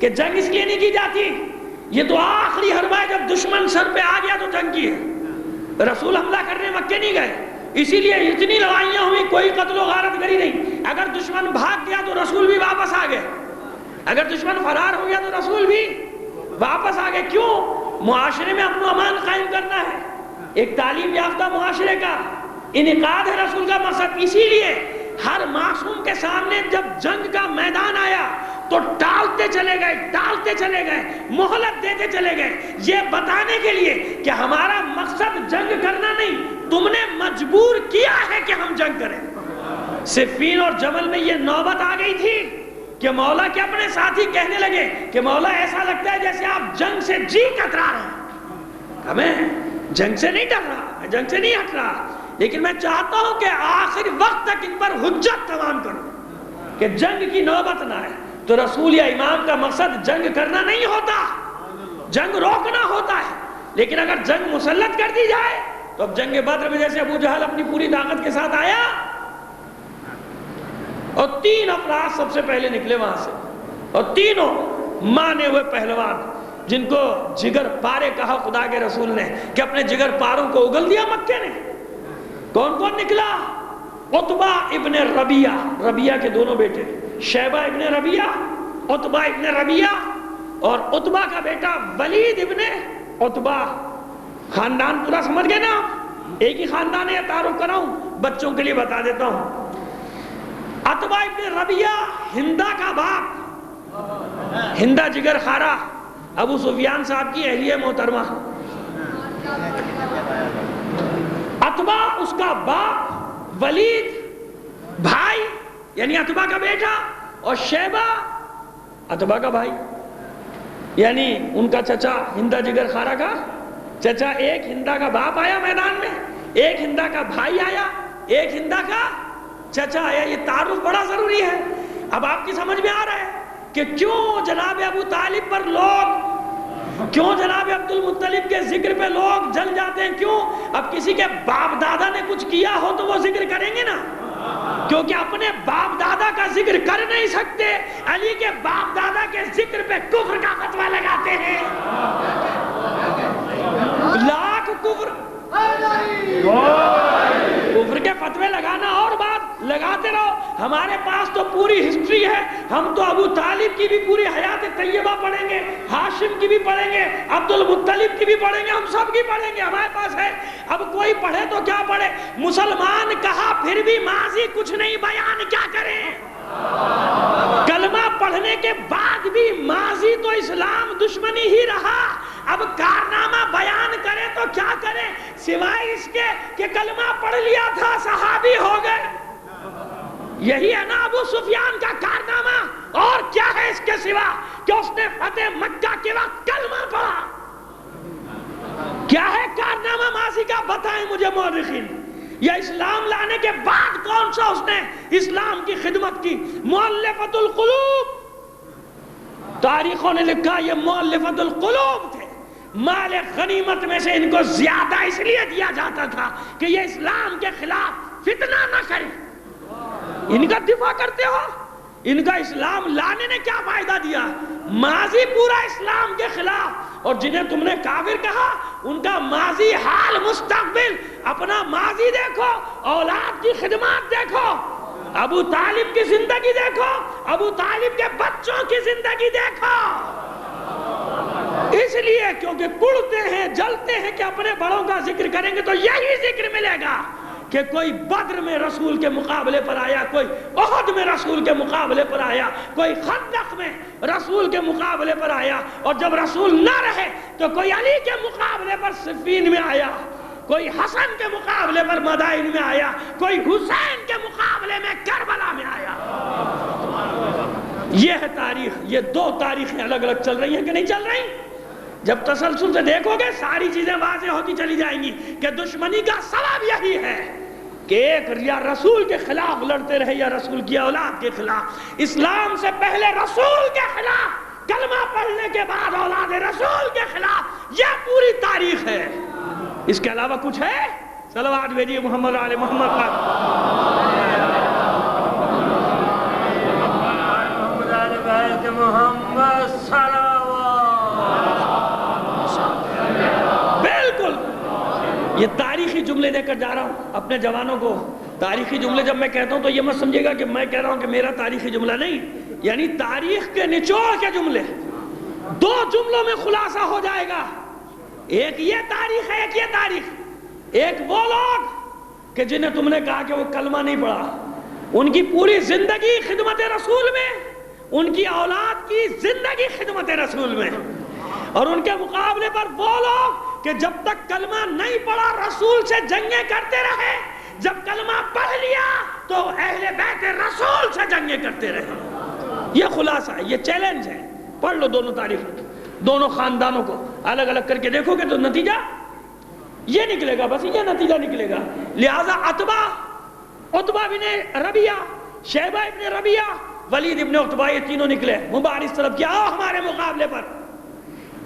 کہ جنگ اس لیے نہیں کی جاتی، یہ تو آخری حربہ ہے، جب دشمن سر پہ آ گیا تو جنگ کی ہے. رسول حملہ کرنے مکے نہیں گئے، اسی لیے اتنی لڑائیاں ہوئی، کوئی قتل و غارت گری نہیں. اگر دشمن بھاگ گیا تو رسول بھی واپس آ گئے، اگر دشمن فرار ہو گیا تو رسول بھی واپس آ گئے. کیوں؟ معاشرے میں امن و امان قائم کرنا ہے، ایک تعلیم یافتہ معاشرے کا انعقاد ہے رسول کا مقصد. اسی لیے ہر معصوم کے سامنے جب جنگ کا میدان آیا تو ٹالتے چلے گئے، مہلت دیتے چلے گئے، یہ بتانے کے لیے کہ ہمارا مقصد جنگ کرنا نہیں، تم نے مجبور کیا ہے کہ ہم جنگ کریں. صفین اور جمل میں یہ نوبت آ گئی تھی کہ مولا کے اپنے ساتھی کہنے لگے کہ مولا ایسا لگتا ہے جیسے آپ جنگ سے جی کترا رہے ہیں. ہمیں جنگ سے نہیں ڈر رہا، میں جنگ سے نہیں ہٹ رہا، لیکن میں چاہتا ہوں کہ آخر وقت تک ان پر حجت تمام کروں کہ جنگ کی نوبت نہ آئے. تو رسول یا امام کا مقصد جنگ کرنا نہیں ہوتا، جنگ روکنا ہوتا ہے. لیکن اگر جنگ مسلط کر دی جائے تو اب جنگ بدر میں جیسے ابو جہل اپنی پوری طاقت کے ساتھ آیا اور 3 افراد سب سے پہلے نکلے وہاں سے، اور تینوں مانے ہوئے پہلوان جن کو جگر پارے کہا خدا کے رسول نے کہ اپنے جگر پاروں کو اگل دیا مکے نے. کون کون نکلا؟ عتبہ ابن ربیعہ، ربیعہ کے دونوں بیٹے، شیبہ ابن ربیعہ، عتبہ ابن ربیعہ، اور عتبہ کا بیٹا ولید ابن عتبہ. خاندان پورا سمجھ گئے نا؟ ایک ہی خاندان ہے، تعارف کراؤں بچوں کے لیے بتا دیتا ہوں. عتبہ ابن ربیعہ ہندہ کا باپ، ہندہ جگر خارہ، ابو سفیان صاحب کی اہلیہ محترمہ. عتبہ اس کا باپ، ولید بھائی یعنی عتبہ کا بیٹا، اور شیبہ عتبہ کا بھائی یعنی ان کا چچا، ہندہ جگر خارہ کا چچا. ایک ہندہ کا باپ آیا میدان میں، ایک ہندہ کا بھائی آیا، ایک ہندہ کا چچا آیا. یہ تعارف بڑا ضروری ہے. اب آپ کی سمجھ میں آ رہا ہے کہ کیوں جناب ابو طالب پر لوگ، کیوں جناب عبد المطلب کے ذکر پہ لوگ جل جاتے ہیں. کیوں؟ اب کسی کے باپ دادا نے کچھ کیا ہو تو وہ ذکر کریں گے نا، کیونکہ اپنے باپ دادا کا ذکر کر نہیں سکتے، علی کے باپ دادا کے ذکر پہ کفر کا فتویٰ لگاتے ہیں. لاکھ کفر کے فتوے لگانا اور بات، لگاتے رہو. ہمارے پاس تو پوری ہسٹری ہے، ہم تو ابو طالب کی بھی پوری حیات طیبہ پڑھیں گے، ہاشم کی بھی پڑھیں گے، عبد المطلب کی بھی پڑھیں گے، ہم سب کی پڑھیں گے، ہمارے پاس ہے۔ اب کوئی پڑھے تو کیا پڑھے؟ مسلمان کہا پھر بھی ماضی کچھ نہیں بیان کیا کریں؟ کلمہ پڑھنے کے بعد بھی ماضی تو اسلام دشمنی ہی رہا، اب کارنامہ بیان کرے تو کیا کرے سوائے اس کے کہ کلمہ پڑھ لیا تھا صحابی ہو گئے۔ یہی ہے نا ابو سفیان کا کارنامہ، اور کیا ہے اس کے سوا کہ اس نے فتح مکہ کے وقت کلمہ پڑھا؟ کیا ہے کارنامہ ماضی کا؟ بتائیں مجھے مورخین۔ یا اسلام لانے کے بعد کون سا اس نے اسلام کی خدمت کی؟ مؤلفۃ القلوب، تاریخوں نے لکھا یہ مؤلفۃ القلوب تھے۔ مال غنیمت میں سے ان کو زیادہ اس لیے دیا جاتا تھا کہ یہ اسلام کے خلاف فتنہ نہ کرے۔ ان کا دفاع کرتے ہو؟ ان کا اسلام لانے نے کیا فائدہ دیا؟ ماضی پورا اسلام کے خلاف، اور جنہیں تم نے کافر کہا ان کا ماضی حال مستقبل، اپنا ماضی دیکھو، اولاد کی خدمات دیکھو، ابو طالب کی زندگی دیکھو، ابو طالب کے بچوں کی زندگی دیکھو۔ اس لیے کیونکہ کڑتے ہیں جلتے ہیں کہ اپنے بڑوں کا ذکر کریں گے تو یہی ذکر ملے گا کہ کوئی بدر میں رسول کے مقابلے پر آیا، کوئی احد میں رسول کے مقابلے پر آیا، کوئی خندق میں رسول کے مقابلے پر آیا، اور جب رسول نہ رہے تو کوئی علی کے مقابلے پر صفین میں آیا، کوئی حسن کے مقابلے پر مدائن میں آیا، کوئی حسین کے مقابلے میں کربلا میں آیا۔ یہ ہے تاریخ۔ یہ دو تاریخیں الگ الگ چل رہی ہیں کہ نہیں چل رہی؟ جب تسلسل سے دیکھو گے ساری چیزیں واضح ہوتی چلی جائیں گی کہ دشمنی کا سبب یہی ہے کہ ایک یا رسول کے خلاف لڑتے رہے یا رسول کی اولاد کے خلاف۔ اسلام سے پہلے رسول کے خلاف، کلمہ پڑھنے کے بعد اولاد رسول کے خلاف، یہ پوری تاریخ ہے۔ اس کے علاوہ کچھ ہے؟ صلوات بھیجیے محمد علی محمد پر۔ بالکل یہ تاریخی جملے دے کر جا رہا ہوں اپنے جوانوں کو۔ تاریخی جملے جب میں کہتا ہوں تو یہ مت سمجھے گا کہ میں کہہ رہا ہوں کہ میرا تاریخی جملہ نہیں، یعنی تاریخ کے نچوڑ کے جملے دو جملوں میں خلاصہ ہو جائے گا۔ ایک یہ تاریخ ہے، ایک یہ تاریخ۔ ایک وہ لوگ کہ جنہیں تم نے کہا کہ وہ کلمہ نہیں پڑھا، ان کی پوری زندگی خدمت رسول میں، ان کی اولاد کی زندگی خدمت رسول میں، اور ان کے مقابلے پر وہ لوگ کہ جب تک کلمہ نہیں پڑھا رسول سے جنگیں کرتے رہے، جب کلمہ پڑھ لیا تو اہل بیت رسول سے جنگیں کرتے رہے۔ یہ خلاصہ ہے، یہ چیلنج ہے۔ پڑھ لو دونوں تاریخ، دونوں خاندانوں کو الگ الگ کر کے دیکھو گے تو نتیجہ یہ نکلے گا، بس یہ نتیجہ نکلے گا۔ لہذا عتبہ بن ربیعہ، شیبہ ابن ربیعہ، ولید ابن عتبہ، یہ تینوں نکلے، مبارز طلب کیا آؤ ہمارے مقابلے پر۔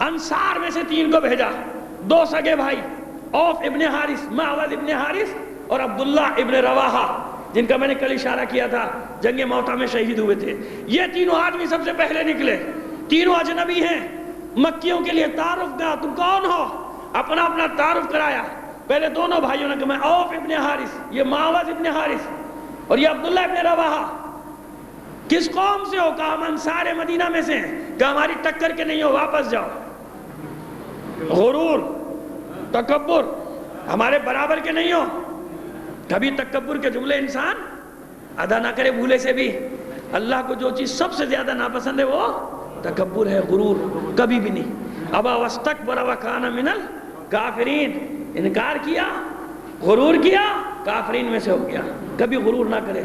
انصار میں سے 3 کو بھیجا، 2 سگے بھائی، اوف ابن حارث، معوذ ابن حارث اور عبداللہ ابن رواحہ، جن کا میں نے کل اشارہ کیا تھا جنگ موطا میں شہید ہوئے تھے۔ یہ تینوں آدمی سب سے پہلے نکلے، تینوں اجنبی ہیں۔ مکیوں کے لیے تعارف دیا، تم کون ہو؟ اپنا اپنا تعارف کرایا۔ پہلے دونوں بھائیوں نے کہا میں اوف ابن حارث، یہ معوذ ابن حارث، اور یہ عبداللہ ابن رواحہ۔ کس قوم سے ہو؟ کہا ہم انصار مدینہ میں سے ہیں۔ کہا ہماری ٹکر کے نہیں ہو، واپس جاؤ۔ غرور، تکبر، ہمارے برابر کے نہیں ہو۔ کبھی تکبر کے جملے انسان ادا نہ کرے بھولے سے بھی۔ اللہ کو جو چیز سب سے زیادہ ناپسند ہے وہ تکبر ہے، غرور، کبھی بھی نہیں۔ ابا واستکبر وکان من الکافرین، انکار کیا، غرور کیا، کافرین میں سے ہو گیا۔ کبھی غرور نہ کرے۔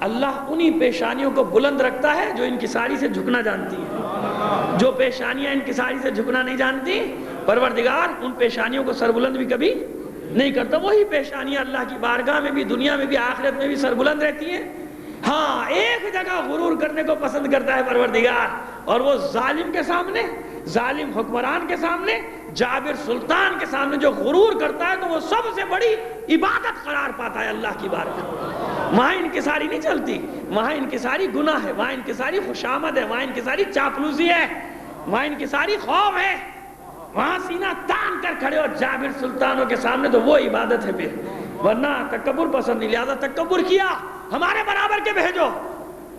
اللہ انہی پیشانیوں کو بلند رکھتا ہے جو انکساری سے جھکنا جانتی ہیں۔ جو پیشانیاں انکساری سے جھکنا نہیں جانتی، پروردگار ان پیشانیوں کو سربلند بھی کبھی نہیں کرتا۔ وہی پیشانیاں اللہ کی بارگاہ میں بھی، دنیا میں بھی، آخرت میں بھی سربلند رہتی ہیں۔ ہاں ایک جگہ غرور کرنے کو پسند کرتا ہے پروردگار، اور وہ ظالم کے سامنے، ظالم حکمران کے سامنے، جابر سلطان کے سامنے جو غرور کرتا ہے تو وہ سب سے بڑی عبادت قرار پاتا ہے اللہ کی بارگاہ۔ وہاں انکساری نہیں چلتی، وہاں انکساری گناہ ہے، وہاں انکساری خوشامد ہے، وہاں انکساری چاپلوسی ہے، وہاں انکساری خوف ہے۔ وہاں سینہ تان کر کھڑے ہو جابر سلطانوں کے سامنے تو وہ عبادت ہے۔ پھر ورنہ تکبر پسند نہیں، لہذا تکبر کیا، ہمارے برابر کے بھیجو،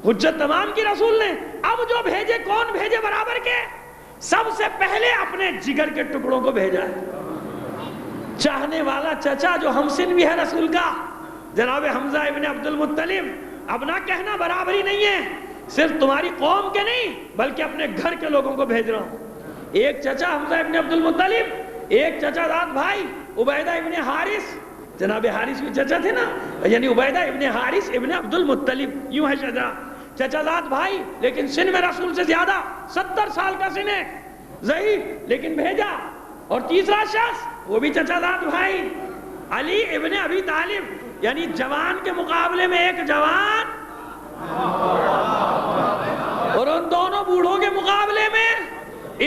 حجت تمام کی رسول نے۔ اب جو بھیجے کون بھیجے برابر کے؟ سب سے پہلے اپنے جگر کے ٹکڑوں کو بھیجا ہے، چاہنے والا چچا جو ہمسن بھی ہے رسول کا، جناب حمزہ ابن عبد المطلب۔ اب نہ کہنا برابری نہیں ہے، صرف تمہاری قوم کے نہیں بلکہ اپنے گھر کے لوگوں کو بھیج رہا ہوں۔ ایک چچا حمزہ ابن عبد المطلب، ایک چچا داد بھائی عبیدہ ابن حارث، جناب حارث بھی چچا تھے نا، یعنی عبیدہ ابن حارث ابن عبد المطلب، یوں ہے شجرا، چچا داد بھائی لیکن سن میں رسول سے زیادہ، 70 سال کا سن ہے، ضعیف لیکن بھیجا۔ اور تیسرا شخص وہ بھی چچا داد بھائی علی ابن ابی طالب، یعنی جوان کے مقابلے میں ایک جوان، اور ان دونوں بوڑھوں کے مقابلے میں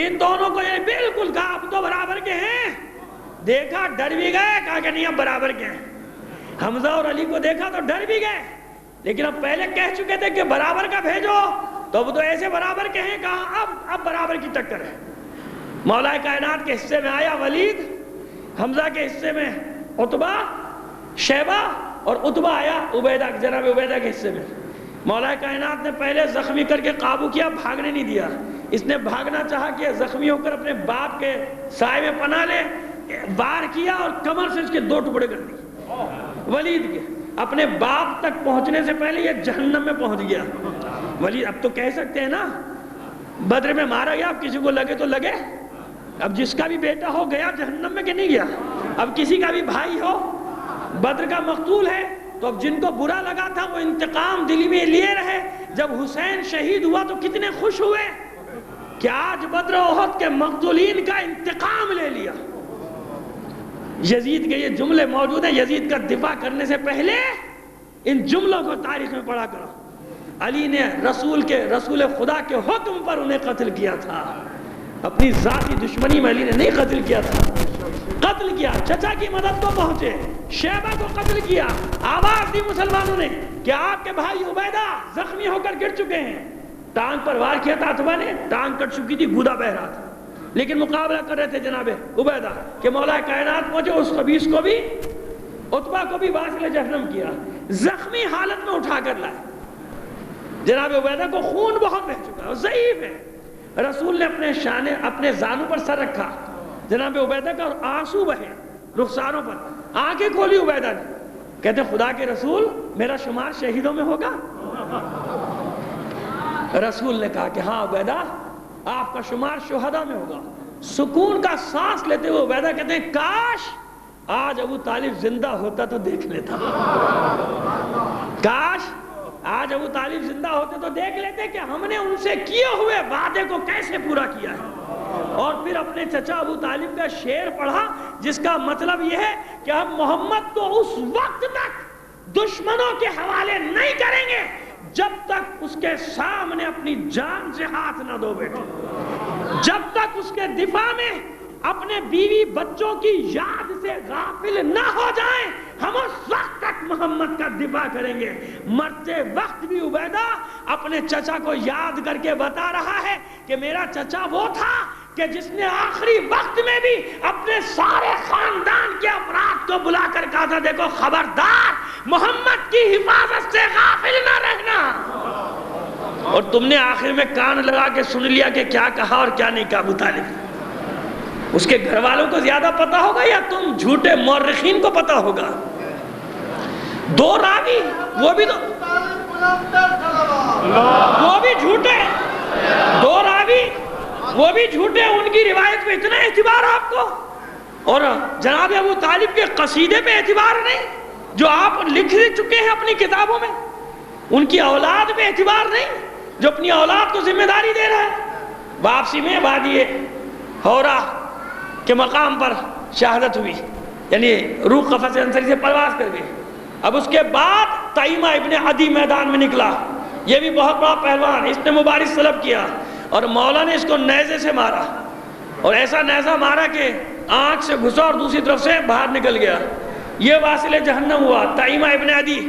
ان دونوں کو یہ بالکل کہا اب تو برابر کے ہیں۔ دیکھا ڈر بھی گئے، کہا کہ نہیں اب برابر کے ہیں۔ حمزہ اور علی کو دیکھا تو ڈر بھی گئے، لیکن اب پہلے کہہ چکے تھے کہ برابر کا بھیجو، تو اب تو ایسے برابر کے ہیں، کہا اب برابر کی ٹکر ہے۔ مولا کائنات کے حصے میں آیا ولید، حمزہ کے حصے میں عتبہ شیبہ، اور عتبہ آیا عبیدہ، جناب عبیدہ کے حصے میں۔ مولا کائنات نے پہلے زخمی کر کے قابو کیا، بھاگنے نہیں دیا۔ اس نے بھاگنا چاہا کہ زخمی ہو کر اپنے باپ کے سائے میں پناہ لے، وار کیا اور کمر سے اس کے 2 ٹکڑے کر دیے ولید کے۔ اپنے باپ تک پہنچنے سے پہلے یہ جہنم میں پہنچ گیا ولید۔ اب تو کہہ سکتے ہیں نا بدر میں مارا گیا، اب کسی کو لگے تو لگے، اب جس کا بھی بیٹا ہو گیا جہنم میں کہ نہیں گیا، اب کسی کا بھی بھائی ہو بدر کا مقتول ہے، تو اب جن کو برا لگا تھا وہ انتقام دلی میں لیے رہے۔ جب حسین شہید ہوا تو کتنے خوش ہوئے کہ آج بدر و احد کے مقتولین کا انتقام لے لیا۔ یزید کے یہ جملے موجود ہیں، یزید کا دفاع کرنے سے پہلے ان جملوں کو تاریخ میں پڑھا کرو۔ علی نے رسول خدا کے حکم پر انہیں قتل کیا تھا، اپنی ذاتی دشمنی میں علی نے نہیں قتل کیا تھا، قتل کیا، چچا کی مدد کو پہنچے، شیبہ کو قتل کیا، آواز دی مسلمانوں نے کہ آپ کے بھائی عبیدہ زخمی ہو کر گر چکے ہیں۔ ٹانگ پر وار کیا تھا عتبہ نے، ٹانگ کٹ چکی تھی، گودا بہ رہا تھا، لیکن مقابلہ کر رہے تھے جناب عبیدہ کہ مولا کائنات پہنچے، اس خبیث کو بھی عتبہ کو بھی واصل جہنم کیا، زخمی حالت میں اٹھا کر لائے۔ جناب عبیدہ کو خون بہت بہ چکا ہے، ضعیف ہے، رسول نے اپنے زانوں پر سر رکھا جناب عبیدہ کا، اور آنسو بہے رخساروں پر، آنکھیں کھولی عبیدہ نے، کہتے خدا کے رسول میرا شمار شہیدوں میں ہوگا؟ رسول نے کہا کہ ہاں عبیدہ آپ کا شمار شہداء میں ہوگا۔ سکون کا سانس لیتے ہوئے عبیدہ کہتے ہیں کاش آج ابو طالب زندہ ہوتا تو دیکھ لیتا، کاش آج ابو طالب زندہ ہوتے تو دیکھ لیتے کہ ہم نے ان سے کیے ہوئے وعدے کو کیسے پورا کیا ہے۔ اور پھر اپنے چچا ابو طالب کا شعر پڑھا جس کا مطلب یہ ہے کہ ہم محمد کو اس وقت تک دشمنوں کے حوالے نہیں کریں گے جب تک اس کے سامنے اپنی جان سے ہاتھ نہ دو بیٹے، جب تک اس کے دفاع میں اپنے بیوی بچوں کی یاد سے غافل نہ ہو جائیں، ہم اس وقت تک محمد کا دفاع کریں گے۔ مرتے وقت بھی عبیدہ اپنے چچا کو یاد کر کے بتا رہا ہے کہ میرا چچا وہ تھا کہ جس نے آخری وقت میں بھی اپنے سارے خاندان کے افراد کو بلا کر کہا تھا دیکھو خبردار محمد کی حفاظت سے غافل نہ رہنا۔ اور تم نے آخر میں کان لگا کے سن لیا کہ کیا کہا اور کیا نہیں کہا ابو طالب۔ اس کے گھر والوں کو زیادہ پتا ہوگا یا تم جھوٹے مورخین کو پتا ہوگا؟ 2 راوی وہ بھی جھوٹے، 2 راوی وہ بھی جھوٹے، ان کی روایت پہ اتنا اعتبار آپ کو، اور جناب ابو طالب کے قصیدے پہ اعتبار نہیں جو آپ لکھ چکے ہیں اپنی کتابوں میں، ان کی اولاد پہ اعتبار نہیں جو اپنی اولاد کو ذمہ داری دے رہا ہے۔ واپسی میں وادی حورا کے مقام پر شہادت ہوئی، یعنی روح قفص انصری سے پرواز کر گئی۔ اب اس کے بعد طیمہ ابن عدی میدان میں نکلا، یہ بھی بہت بڑا پہلوان، اس نے مبارز طلب کیا اور مولا نے اس کو نیزے سے مارا، اور ایسا نیزہ مارا کہ آنکھ سے گھسا اور دوسری طرف سے باہر نکل گیا، یہ واصل جہنم ہوا طیمہ ابن عدی۔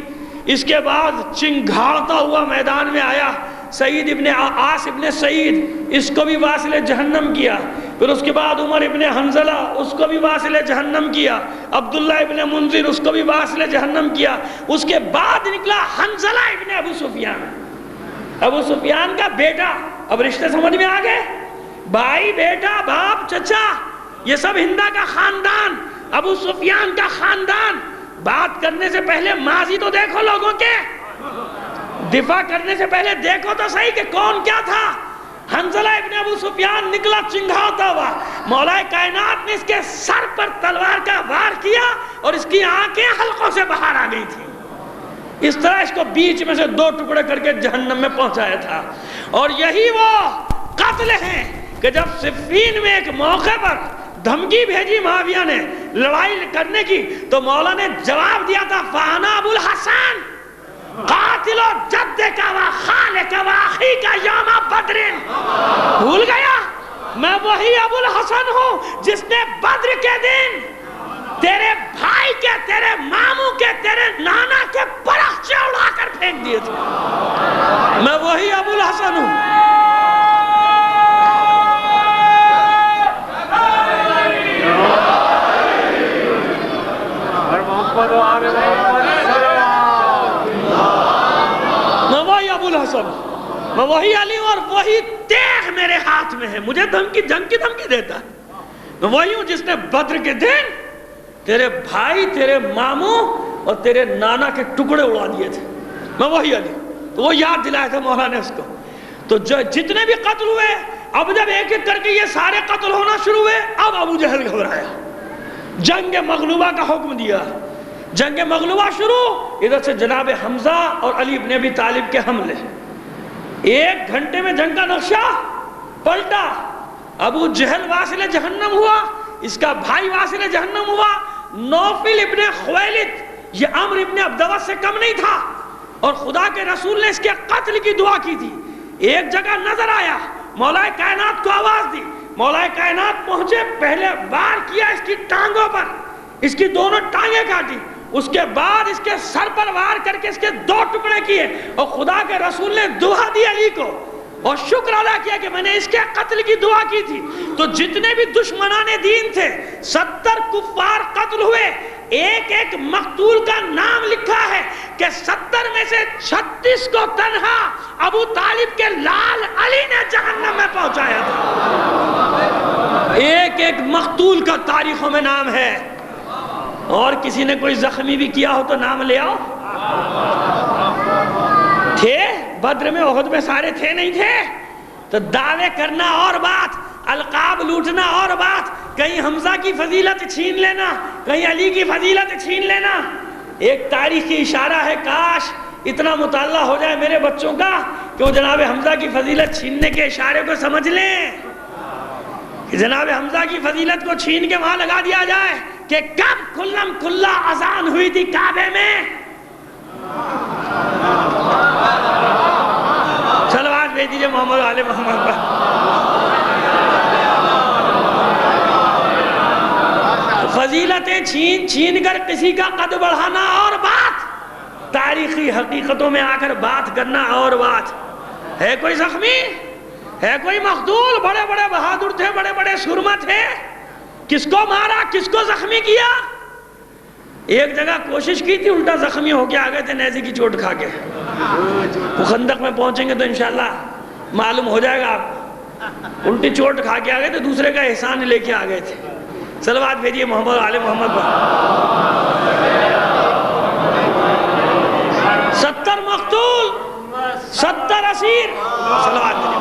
اس کے بعد چنگھاڑتا ہوا میدان میں آیا سعید ابن عاص ابن سعید، اس کو بھی واصل جہنم کیا۔ پھر اس کے بعد عمر ابن حنظلہ اس کو بھی واصل جہنم کیا، عبداللہ ابن منذر اس کو بھی واصل جہنم کیا. اس کے بعد نکلا حنظلہ ابن ابو سفیان، ابو سفیان کا بیٹا. اب رشتے سمجھ میں آ گئے، بھائی بیٹا باپ چچا یہ سب ہندا کا خاندان، ابو سفیان کا خاندان. بات کرنے سے پہلے ماضی تو دیکھو لوگوں کے، دفاع کرنے سے پہلے دیکھو تو صحیح کہ کون کیا تھا. حنظلہ ابن ابو سفیان نکلا چنگھاتا ہوا، مولا کائنات نے اس کے سر پر تلوار کا وار کیا اور اس کی آنکھیں حلقوں سے باہر آ گئی تھی. اس طرح اس کو بیچ میں سے 2 ٹکڑے کر کے جہنم میں پہنچایا تھا. اور یہی وہ قتل ہیں کہ جب صفین میں ایک موقع پر دھمکی بھیجی معاویہ نے لڑائی کرنے کی تو مولا نے جواب دیا تھا فانا ابو الحسن قاتل جدک و خالک و اخیک یوم بدر. بھول گیا میں وہی ابو الحسن ہوں جس نے بدر کے دن تیرے بھائی کے، تیرے ماموں کے، تیرے نانا کے پرخچے اڑا کر پھینک دیے تھے. میں وہی ابو الحسن ہوں. میں وہی ابو الحسن، میں وہی علی اور وہی تیغ میرے ہاتھ میں ہے. مجھے دھمکی جنگ کی دھمکی دیتا ہے. میں وہی ہوں جس نے بدر کے دن تیرے بھائی، تیرے ماموں اور تیرے نانا کے ٹکڑے اڑا دیے تھے. میں وہی علی. تو وہ یاد دلایا تھا مولا نے اس کو. تو جتنے بھی قتل ہوئے، اب جب ایک ایک کر کے یہ سارے قتل ہونا شروع ہوئے، اب ابو جہل گھبرایا، جنگ مغلوبہ کا حکم دیا. جنگ مغلوبہ شروع، ادھر سے جناب حمزہ اور علی ابن ابی طالب کے حملے. 1 گھنٹے میں جنگ کا نقشہ پلٹا. ابو جہل واصل جہنم ہوا، اس کا بھائی واصل جہنم ہوا. نوفل ابن خویلد یہ عمر ابن عبدوس سے کم نہیں تھا، اور خدا کے رسول نے اس کے قتل کی دعا کی تھی. ایک جگہ نظر آیا، مولا کائنات کو آواز دی، مولا کائنات پہنچے، پہلے وار کیا اس کی ٹانگوں پر، اس کی دونوں ٹانگیں کاٹی. اس کے بعد اس کے سر پر وار کر کے اس کے 2 ٹکڑے کیے، اور خدا کے رسول نے دعا دی علی کو اور شکر ادا کیا کہ میں نے اس کے قتل کی دعا کی تھی. تو جتنے بھی دشمنان دین تھے 70 کفار قتل ہوئے. ایک ایک مقتول کا نام لکھا ہے کہ 70 میں سے 36 کو تنہا ابو طالب کے لال علی نے جہنم میں پہنچایا تھا. ایک ایک مقتول کا تاریخوں میں نام ہے. اور کسی نے کوئی زخمی بھی کیا ہو تو نام لے آؤ. تھے بدر میں، احد میں سارے تھے نہیں تھے؟ تو دعوے کرنا اور بات، القاب لوٹنا اور بات، کہیں حمزہ کی فضیلت چھین لینا، کہیں علی کی فضیلت چھین لینا. ایک تاریخی اشارہ ہے، کاش اتنا مطالعہ ہو جائے میرے بچوں کا کہ وہ جناب حمزہ کی فضیلت چھیننے کے اشارے کو سمجھ لیں، کہ جناب حمزہ کی فضیلت کو چھین کے وہاں لگا دیا جائے کہ کب کھلم کھلا اذان ہوئی تھی کعبے میں. صلوات بھیج دیجئے محمد علی محمد پر. فضیلتیں چھین چھین کر کسی کا قد بڑھانا اور بات، تاریخی حقیقتوں میں آ کر بات کرنا اور بات. ہے کوئی زخمی؟ ہے کوئی مقتول؟ بڑے بڑے بہادر تھے، بڑے بڑے سرما تھے. کس کو مارا، کس کو زخمی کیا؟ ایک جگہ کوشش کی تھی، الٹا زخمی ہو کے آ گئے تھے نیزے کی چوٹ کھا کے. وہ خندق میں پہنچیں گے تو انشاءاللہ معلوم ہو جائے گا. آپ الٹی چوٹ کھا کے آ گئے تھے، دوسرے کا احسان لے کے آ گئے تھے. صلوات بھیجیے محمد علی محمد پر. 70 مقتول، 70 اسیر. صلوات بھیجیے.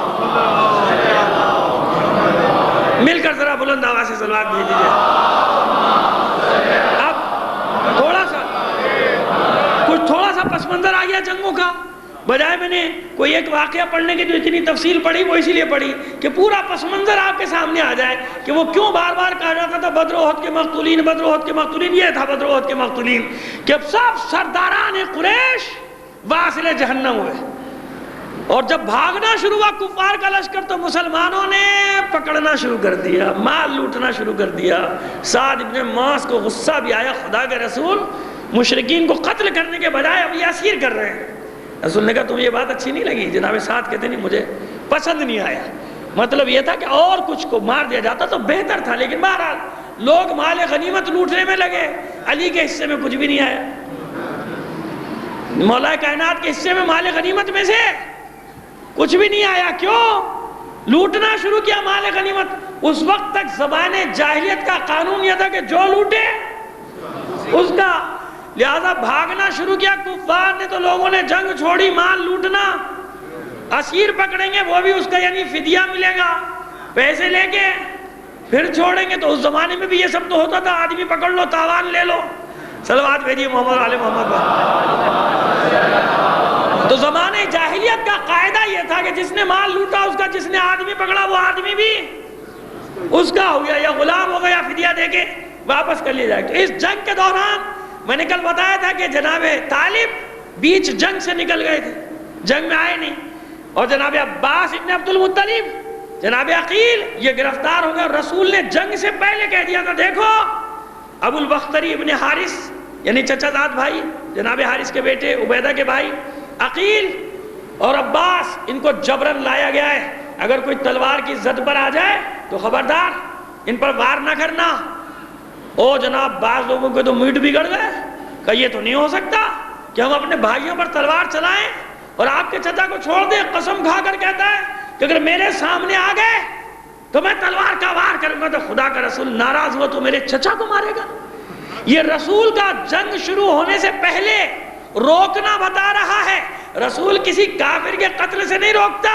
مل کر ذرا بلند آواز سے صلوات بھیج دیجیے. اب تھوڑا سا پس منظر آ گیا جنگوں کا. بجائے میں نے کوئی ایک واقعہ پڑھنے کی جو اتنی تفصیل پڑھی، وہ اسی لیے پڑھی کہ پورا پس منظر آپ کے سامنے آ جائے کہ وہ کیوں بار بار کہا جاتا تھا بدر و احد کے مقتولین، بدر و احد کے مقتولین. یہ تھا بدر و احد کے مقتولین کہ سب سرداران قریش واصل جہنم ہوئے. اور جب بھاگنا شروع ہوا کفار کا لشکر تو مسلمانوں نے پکڑنا شروع کر دیا، مال لوٹنا شروع کر دیا. سعد ابن معاذ کو غصہ بھی آیا، خدا کے رسول مشرکین کو قتل کرنے کے بجائے اب یہ اسیر کر رہے ہیں. رسول نے کہا تمہیں یہ بات اچھی نہیں لگی؟ جناب سعد کہتے نہیں، مجھے پسند نہیں آیا. مطلب یہ تھا کہ اور کچھ کو مار دیا جاتا تو بہتر تھا، لیکن بہرحال لوگ مال غنیمت لوٹنے میں لگے، علی کے حصے میں کچھ بھی نہیں آیا، مولا کائنات کے حصے میں مال غنیمت میں سے کچھ بھی نہیں آیا۔ کیوں؟ لوٹنا شروع کیا مال غنیمت۔ اس وقت تک زبان جاہلیت کا قانون یہ تھا کہ جو لوٹے اس کا، لہذا بھاگنا شروع کیا کفار نے، تو لوگوں نے جنگ چھوڑی، مال لوٹنا، اسیر پکڑیں گے وہ بھی اس کا یعنی فدیہ ملے گا، پیسے لے کے پھر چھوڑیں گے۔ تو اس زمانے میں بھی یہ سب تو ہوتا تھا، آدمی پکڑ لو تاوان لے لو۔ صلوات بھیجیے محمد علی محمد پر۔ تو زمانے جاہلیت کا قاعدہ یہ تھا کہ جس نے مال لوٹا اس کا، جس نے آدمی پکڑا وہ آدمی بھی اس کا ہو گیا، یا غلام ہو گیا، فدیہ دے کے واپس کر لیا جائے۔ تو اس جنگ کے دوران میں نے کل بتایا تھا کہ جناب طالب بیچ جنگ سے نکل گئے تھے، جنگ میں آئے نہیں، اور جناب عباس ابن عبد المطلب، جناب عقیل یہ گرفتار ہو گئے، اور رسول نے جنگ سے پہلے کہہ دیا تھا دیکھو ابو البختری ابن حارث یعنی چچا زاد بھائی، جناب حارث کے بیٹے عبیدہ کے بھائی عقیل اور عباس، ان کو جبرن لایا گیا ہے، اگر کوئی تلوار کی زد پر آ جائے تو خبردار ان پر وار نہ کرنا۔ او جناب بعض لوگوں کے تو میٹ بگڑ گئے کہ یہ تو نہیں ہو سکتا کہ ہم اپنے بھائیوں پر تلوار چلائیں، اور آپ کے چچا کو چھوڑ دیں۔ قسم کھا کر کہتا ہے کہ اگر میرے سامنے آ گئے تو میں تلوار کا وار کروں گا، تو خدا کا رسول ناراض ہوا تو میرے چچا کو مارے گا۔ یہ رسول کا جنگ شروع ہونے سے پہلے روکنا بتا رہا ہے۔ رسول کسی کافر کے قتل سے نہیں روکتا۔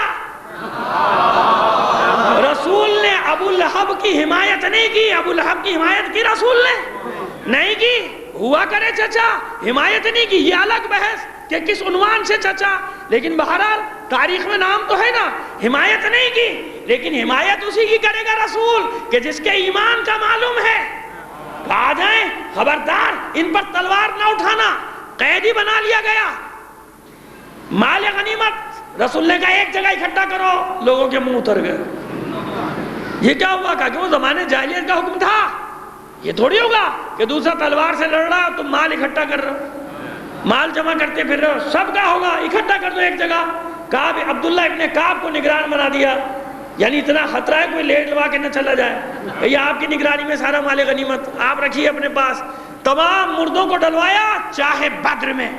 رسول نے ابو لہب کی حمایت نہیں کی، ابو لہب کی حمایت کی رسول نے نہیں کی، ہوا کرے چچا، حمایت نہیں کی، یہ الگ بحث کہ کس عنوان سے چچا، لیکن بہرحال تاریخ میں نام تو ہے نا، حمایت نہیں کی، لیکن حمایت اسی کی کرے گا رسول کہ جس کے ایمان کا معلوم ہے۔ آ جائیں خبردار ان پر تلوار نہ اٹھانا، قیدی بنا لیا گیا۔ مال غنیمت رسول نے کہا ایک جگہ اکٹھا کرو، لوگوں کے منہ اتر گئے۔ یہ کیا ہوا؟ کہا کہ وہ زمانے جاہلیت کا حکم تھا، یہ تھوڑی ہوگا کہ دوسرا تلوار سے لڑ رہا تم مال اکٹھا کر رہے ہو، مال جمع کرتے پھر رہے ہو، سب کا ہوگا، اکٹھا کر دو ایک جگہ۔ کعب عبداللہ ابن کعب کو نگران بنا دیا، یعنی اتنا خطرہ ہے کوئی لیٹ لوا کے نہ چلا جائے، یہ آپ کی نگرانی میں سارا مال غنیمت آپ رکھیے اپنے پاس۔ تمام مردوں کو ڈلوایا، چاہے بدر میں،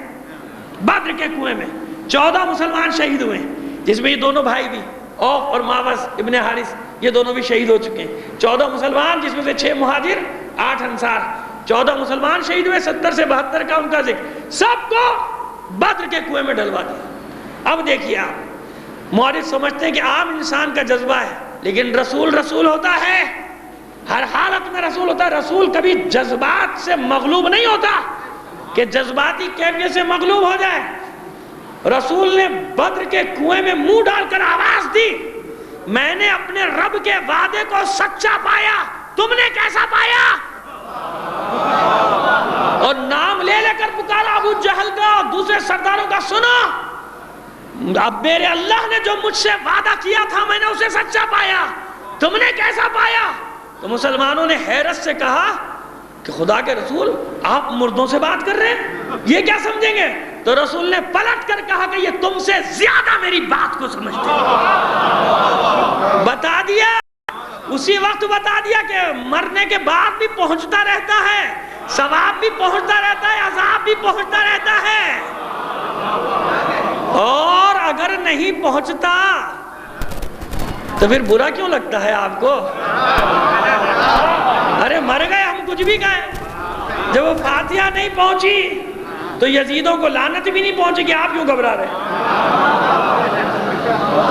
بدر کے کنویں میں 14 مسلمان شہید ہوئے، جس میں یہ دونوں بھائی بھی، اوف اور ماوس ابن حارث، یہ دونوں بھی شہید ہو چکے ہیں۔ 14 مسلمان جس میں سے 6 مہاجر 8 انصار، 14 مسلمان شہید ہوئے، 70 سے 72 کا ان کا ذکر، سب کو بدر کے کنویں میں ڈلوا دیا۔ اب دیکھیے آپ، مورخ سمجھتے ہیں کہ عام انسان کا جذبہ ہے، لیکن رسول رسول ہوتا ہے، ہر حالت میں رسول ہوتا ہے۔ رسول کبھی جذبات سے مغلوب نہیں ہوتا کہ جذباتی کیفیت سے مغلوب ہو جائے۔ رسول نے بدر کے کنویں میں منہ ڈال کر آواز دی، میں نے اپنے رب کے وعدے کو سچا پایا، تم نے کیسا پایا؟ اور نام لے لے کر پکارا ابو جہل کا اور دوسرے سرداروں کا، سنو اب میرے اللہ نے جو مجھ سے وعدہ کیا تھا میں نے اسے سچا پایا، تم نے کیسا پایا؟ تو مسلمانوں نے حیرت سے کہا کہ خدا کے رسول آپ مردوں سے بات کر رہے ہیں، یہ کیا سمجھیں گے؟ تو رسول نے پلٹ کر کہا کہ یہ تم سے زیادہ میری بات کو سمجھتے ہیں۔ بتا دیا، اسی وقت بتا دیا کہ مرنے کے بعد بھی پہنچتا رہتا ہے، ثواب بھی پہنچتا رہتا ہے، عذاب بھی پہنچتا رہتا ہے، اور اگر نہیں پہنچتا تو پھر برا کیوں لگتا ہے آپ کو؟ ارے مر گئے ہم کچھ بھی گئے، جب وہ فاتحہ نہیں پہنچی تو یزیدوں کو لعنت بھی نہیں پہنچے گی، آپ کیوں گھبرا رہے ہیں؟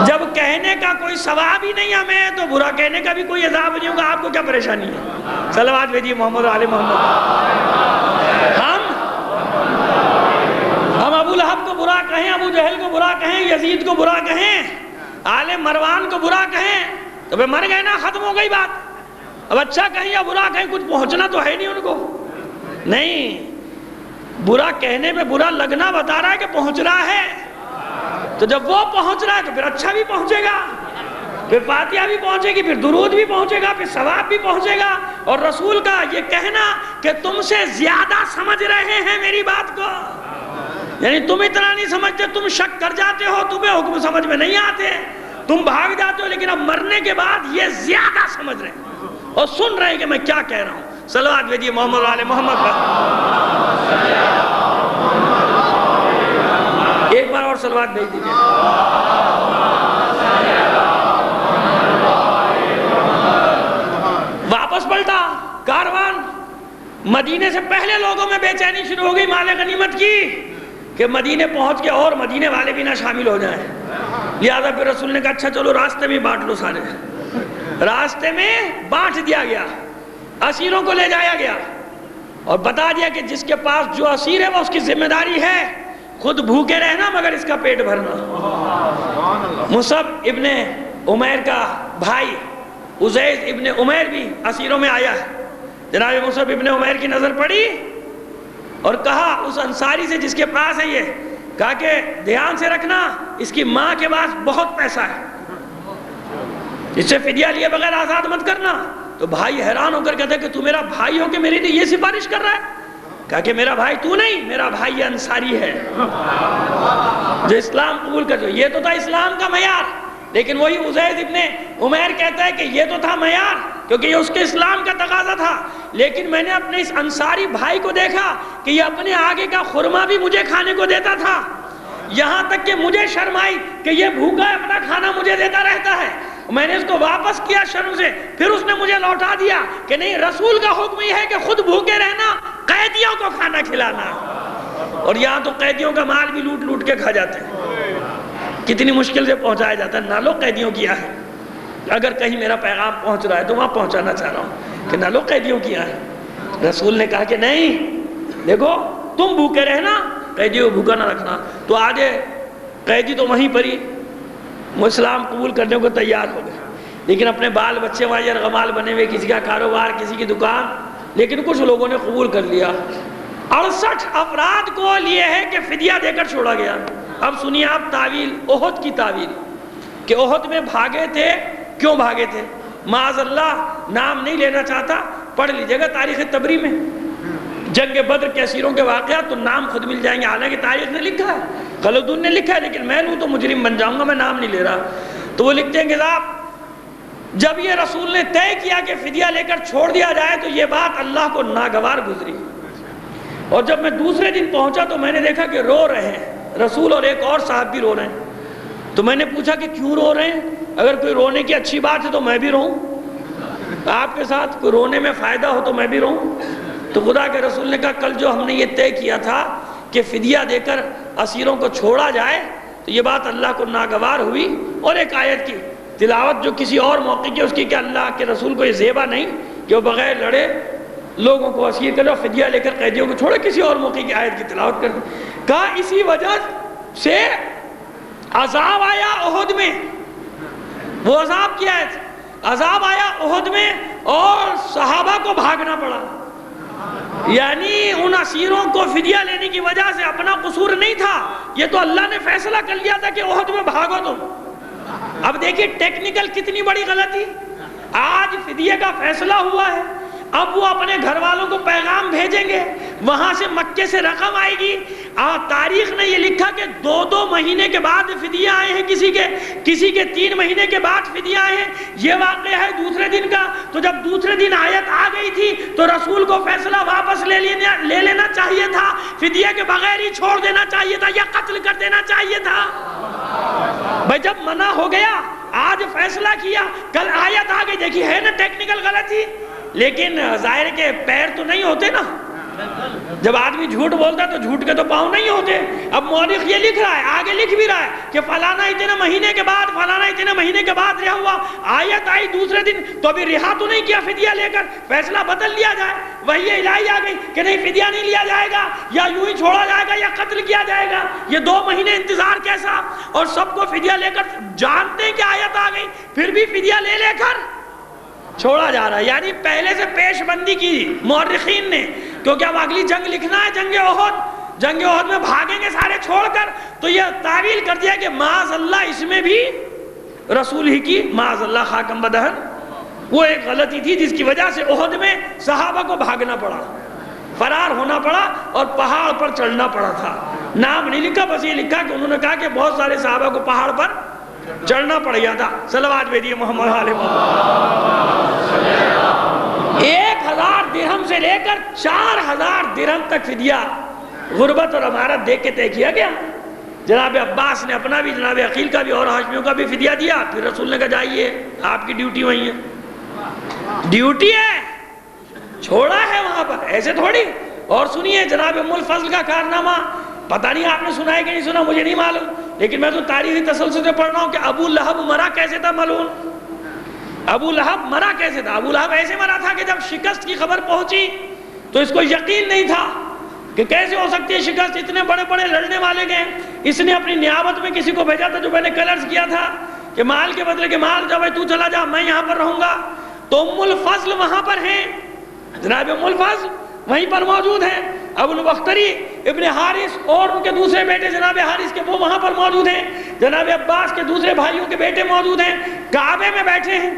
جب کہنے کا کوئی ثواب ہی نہیں ہمیں تو برا کہنے کا بھی کوئی عذاب نہیں ہوگا، آپ کو کیا پریشانی ہے؟ صلوات بھیجیے محمد علی محمد۔ ہم ابو لہب کو برا کہیں، ابو جہل کو برا کہیں، یزید کو برا کہیں، آل مروان کو برا کہیں تو پھر مر گئے نا، ختم ہو گئی بات۔ اب اچھا کہیں یا برا کہیں، کچھ پہنچنا تو ہے نہیں ان کو، نہیں، برا کہنے پہ برا لگنا بتا رہا ہے کہ پہنچ رہا ہے، تو جب وہ پہنچ رہا ہے تو پھر اچھا بھی پہنچے گا، پھر فاتحہ بھی پہنچے گی، پھر درود بھی پہنچے گا، پھر ثواب بھی پہنچے گا۔ اور رسول کا یہ کہنا کہ تم سے زیادہ سمجھ رہے ہیں میری بات کو، یعنی تم اتنا نہیں سمجھتے، تم شک کر جاتے ہو، تمہیں حکم سمجھ میں نہیں آتے، تم بھاگ جاتے ہو لیکن اب مرنے کے بعد یہ زیادہ سمجھ رہے ہیں اور سن رہے ہیں کہ میں کیا کہہ رہا ہوں. صلوات بھیجیے محمد و آل محمد پر. ایک بار اور صلوات بھیج دیجیے. واپس پلٹا کاروان. مدینے سے پہلے لوگوں میں بے چینی شروع ہو گئی مال غنیمت کی کہ مدینے پہنچ کے اور مدینے والے بھی نہ شامل ہو جائیں. لہذا پھر رسول نے کہا اچھا چلو راستے میں بانٹ لو سارے. راستے میں بانٹ دیا گیا, اسیروں کو لے جایا گیا اور بتا دیا کہ جس کے پاس جو اسیر ہے وہ اس کی ذمہ داری ہے خود بھوکے رہنا مگر اس کا پیٹ بھرنا. مصعب ابن عمیر کا بھائی عزیز ابن عمیر بھی اسیروں میں آیا ہے. جناب مصعب ابن عمیر کی نظر پڑی اور کہا اس انصاری سے جس کے پاس ہے یہ, کہا کہ دھیان سے رکھنا اس کی ماں کے پاس بہت پیسہ ہے, اس سے فدیہ لیے بغیر آزاد مت کرنا. تو بھائی حیران ہو کر کہتا ہے کہ تو میرا بھائی ہو کہ میرے لیے یہ سفارش کر رہا ہے؟ کہا کہ میرا بھائی تو نہیں, میرا بھائی یہ انصاری ہے جو اسلام قبول کر جو. یہ تو تھا اسلام کا معیار, لیکن وہی عزیز ابن عمیر کہتا ہے کہ یہ تو تھا معیار کیونکہ یہ اس کے اسلام کا تقاضا تھا, لیکن میں نے اپنے اس انصاری بھائی کو دیکھا کہ یہ اپنے آگے کا خرما بھی مجھے کھانے کو دیتا تھا, یہاں تک کہ مجھے شرم آئی کہ یہ بھوکا ہے اپنا کھانا مجھے دیتا رہتا ہے. میں نے اس کو واپس کیا شرم سے, پھر اس نے مجھے لوٹا دیا کہ نہیں رسول کا حکم یہ ہے کہ خود بھوکے رہنا, قیدیوں کو کھانا کھلانا. اور یہاں تو قیدیوں کا مال بھی لوٹ لوٹ کے کھا جاتے ہیں, کتنی مشکل سے پہنچایا جاتا ہے. نہ لو قیدیوں کیا ہے, اگر کہیں میرا پیغام پہنچ رہا ہے تو وہاں پہنچانا چاہ رہا ہوں کہ نہ لو قیدیوں کیا ہے. رسول نے کہا کہ نہیں دیکھو تم بھوکے رہنا, قیدیوں کو بھوکا نہ رکھنا. تو آگے قیدی تو وہیں پر ہی اسلام قبول کرنے کو تیار ہو گئے, لیکن اپنے بال بچے وہاں یرغمال بنے ہوئے, کسی کا کاروبار کسی کی دکان, لیکن کچھ لوگوں نے قبول کر لیا. 68 افراد کو لیے ہے کہ فدیہ دے کر چھوڑا گیا. اب سنیے آپ تعویل احد کی تعویل کہ احد میں بھاگے تھے, کیوں بھاگے تھے؟ معاذ اللہ نام نہیں لینا چاہتا, پڑھ لیجیے گا تاریخ تبری میں جنگ بدر کے اسیروں کے واقعات تو نام خود مل جائیں گے. حالانکہ تاریخ نے لکھا ہے, خلدون نے لکھا ہے, لیکن میں لوں تو مجرم بن جاؤں گا, میں نام نہیں لے رہا. تو وہ لکھتے ہیں کہ صاحب جب یہ رسول نے طے کیا کہ فدیہ لے کر چھوڑ دیا جائے تو یہ بات اللہ کو ناگوار گزری, اور جب میں دوسرے دن پہنچا تو میں نے دیکھا کہ رو رہے ہیں رسول اور ایک اور صاحب بھی رو رہے ہیں. تو میں نے پوچھا کہ کیوں رو رہے ہیں؟ اگر کوئی رونے کی اچھی بات ہے تو میں بھی روؤں, آپ کے ساتھ کوئی رونے میں فائدہ ہو تو میں بھی روؤں. تو خدا کے رسول نے کہا کل جو ہم نے یہ طے کیا تھا کہ فدیہ دے کر اسیروں کو چھوڑا جائے تو یہ بات اللہ کو ناگوار ہوئی. اور ایک آیت کی تلاوت جو کسی اور موقع کی اس کی کہ اللہ کے رسول کو یہ زیبا نہیں کہ وہ بغیر لڑے لوگوں کو اسیر کرے اور فدیہ لے کر قیدیوں کو چھوڑے, کسی اور موقع کی آیت کی تلاوت کر دی. کہا اسی وجہ سے عذاب آیا احد میں, وہ عذاب کی آیت, عذاب آیا احد میں اور صحابہ کو بھاگنا پڑا. یعنی ان اسیروں کو فدیہ لینے کی وجہ سے اپنا قصور نہیں تھا, یہ تو اللہ نے فیصلہ کر لیا تھا کہ احد میں بھاگو تم. اب دیکھیے ٹیکنیکل کتنی بڑی غلطی. آج فدیہ کا فیصلہ ہوا ہے, اب وہ اپنے گھر والوں کو پیغام بھیجیں گے, وہاں سے مکے سے رقم آئے گی. تاریخ نے یہ لکھا کہ 2 مہینے کے بعد فدیہ آئے ہیں, کسی کے 3 مہینے کے بعد فدیہ آئے ہیں. یہ واقعہ ہے دوسرے دن کا. تو جب دوسرے دن آیت آ گئی تھی تو رسول کو فیصلہ واپس لے لینا چاہیے تھا, فدیہ کے بغیر ہی چھوڑ دینا چاہیے تھا یا قتل کر دینا چاہیے تھا. بھائی جب منع ہو گیا, آج فیصلہ کیا, کل آیت آ گئی, دیکھیے ہے نا ٹیکنیکل غلطی. لیکن ظاہر کے پیر تو نہیں ہوتے نا, جب آدمی جھوٹ بولتا ہے تو جھوٹ کے تو پاؤں نہیں ہوتے. اب مورخ یہ لکھ رہا ہے, آگے لکھ بھی رہا ہے کہ فلانا اتنے مہینے کے بعد, فلانا اتنے مہینے کے بعد رہا ہوا. آیت آئی دوسرے دن تو ابھی رہا تو نہیں کیا فدیہ لے کر, فیصلہ بدل لیا جائے. وہی الہی آ گئی کہ نہیں فدیہ نہیں لیا جائے گا, یا یوں ہی چھوڑا جائے گا یا قتل کیا جائے گا. یہ 2 مہینے انتظار کیسا, اور سب کو فدیہ لے کر جانتے ہیں کہ آیت آ گئی پھر بھی فدیہ لے کر چھوڑا جا رہا ہے. یعنی پہلے سے پیش بندی کی مورخین نے, کیونکہ اب اگلی جنگ لکھنا ہے, جنگ احد میں بھاگیں گے سارے چھوڑ کر, تو یہ تعویل کر دیا کہ معاذ اللہ اس میں بھی رسول ہی کی معاذ اللہ خاکم بدہن وہ ایک غلطی تھی جس کی وجہ سے احد میں صحابہ کو بھاگنا پڑا, فرار ہونا پڑا اور پہاڑ پر چڑھنا پڑا تھا. نام نہیں لکھا, بس یہ لکھا کہ انہوں نے کہا کہ بہت سارے صحابہ کو پہاڑ پر چڑھنا پڑ گیا تھا. صلوات بھیجیے محمد علیہ محمد. 1000 درہم سے لے کر 4000 درہم تک فدیہ غربت اور امارت دیکھ کے طے کیا گیا. جناب عباس نے اپنا بھی، جناب عقیل کا بھی اور ہاشمیوں کا بھی فدیہ دیا. پھر رسول نے کہا جائیے آپ کی ڈیوٹی وہیں ہے، ڈیوٹی ہے، چھوڑا ہے وہاں پر، ایسے تھوڑی. اور سنیے جناب ام الفضل کا کارنامہ، پتہ نہیں آپ نے سنا ہے کہ نہیں سنا، مجھے نہیں معلوم، لیکن میں تو تاریخی تسلسل سے پڑھ رہا ہوں کہ ابو لہب مرا کیسے تھا ملعون. ابو لہب مرا کیسے تھا؟ ابو لہب ایسے مرا تھا کہ جب شکست کی خبر پہنچی تو اس کو یقین نہیں تھا کہ کیسے ہو سکتی ہے شکست، اتنے بڑے بڑے لڑنے والے گئے. اس نے اپنی نیابت میں کسی کو بھیجا تھا جو میں نے کل عرض کیا تھا کہ مال کے بدلے کے مال، جب تو چلا جا میں یہاں پر رہوں گا. تو ام الفضل وہاں پر ہیں، جناب ام الفضل وہیں پر موجود ہیں. ابو البختری ابن حارث اور ان کے دوسرے بیٹے جناب حارث کے وہ وہاں پر موجود ہیں. جناب عباس کے دوسرے بھائیوں کے بیٹے موجود ہیں، کعبے میں بیٹھے ہیں.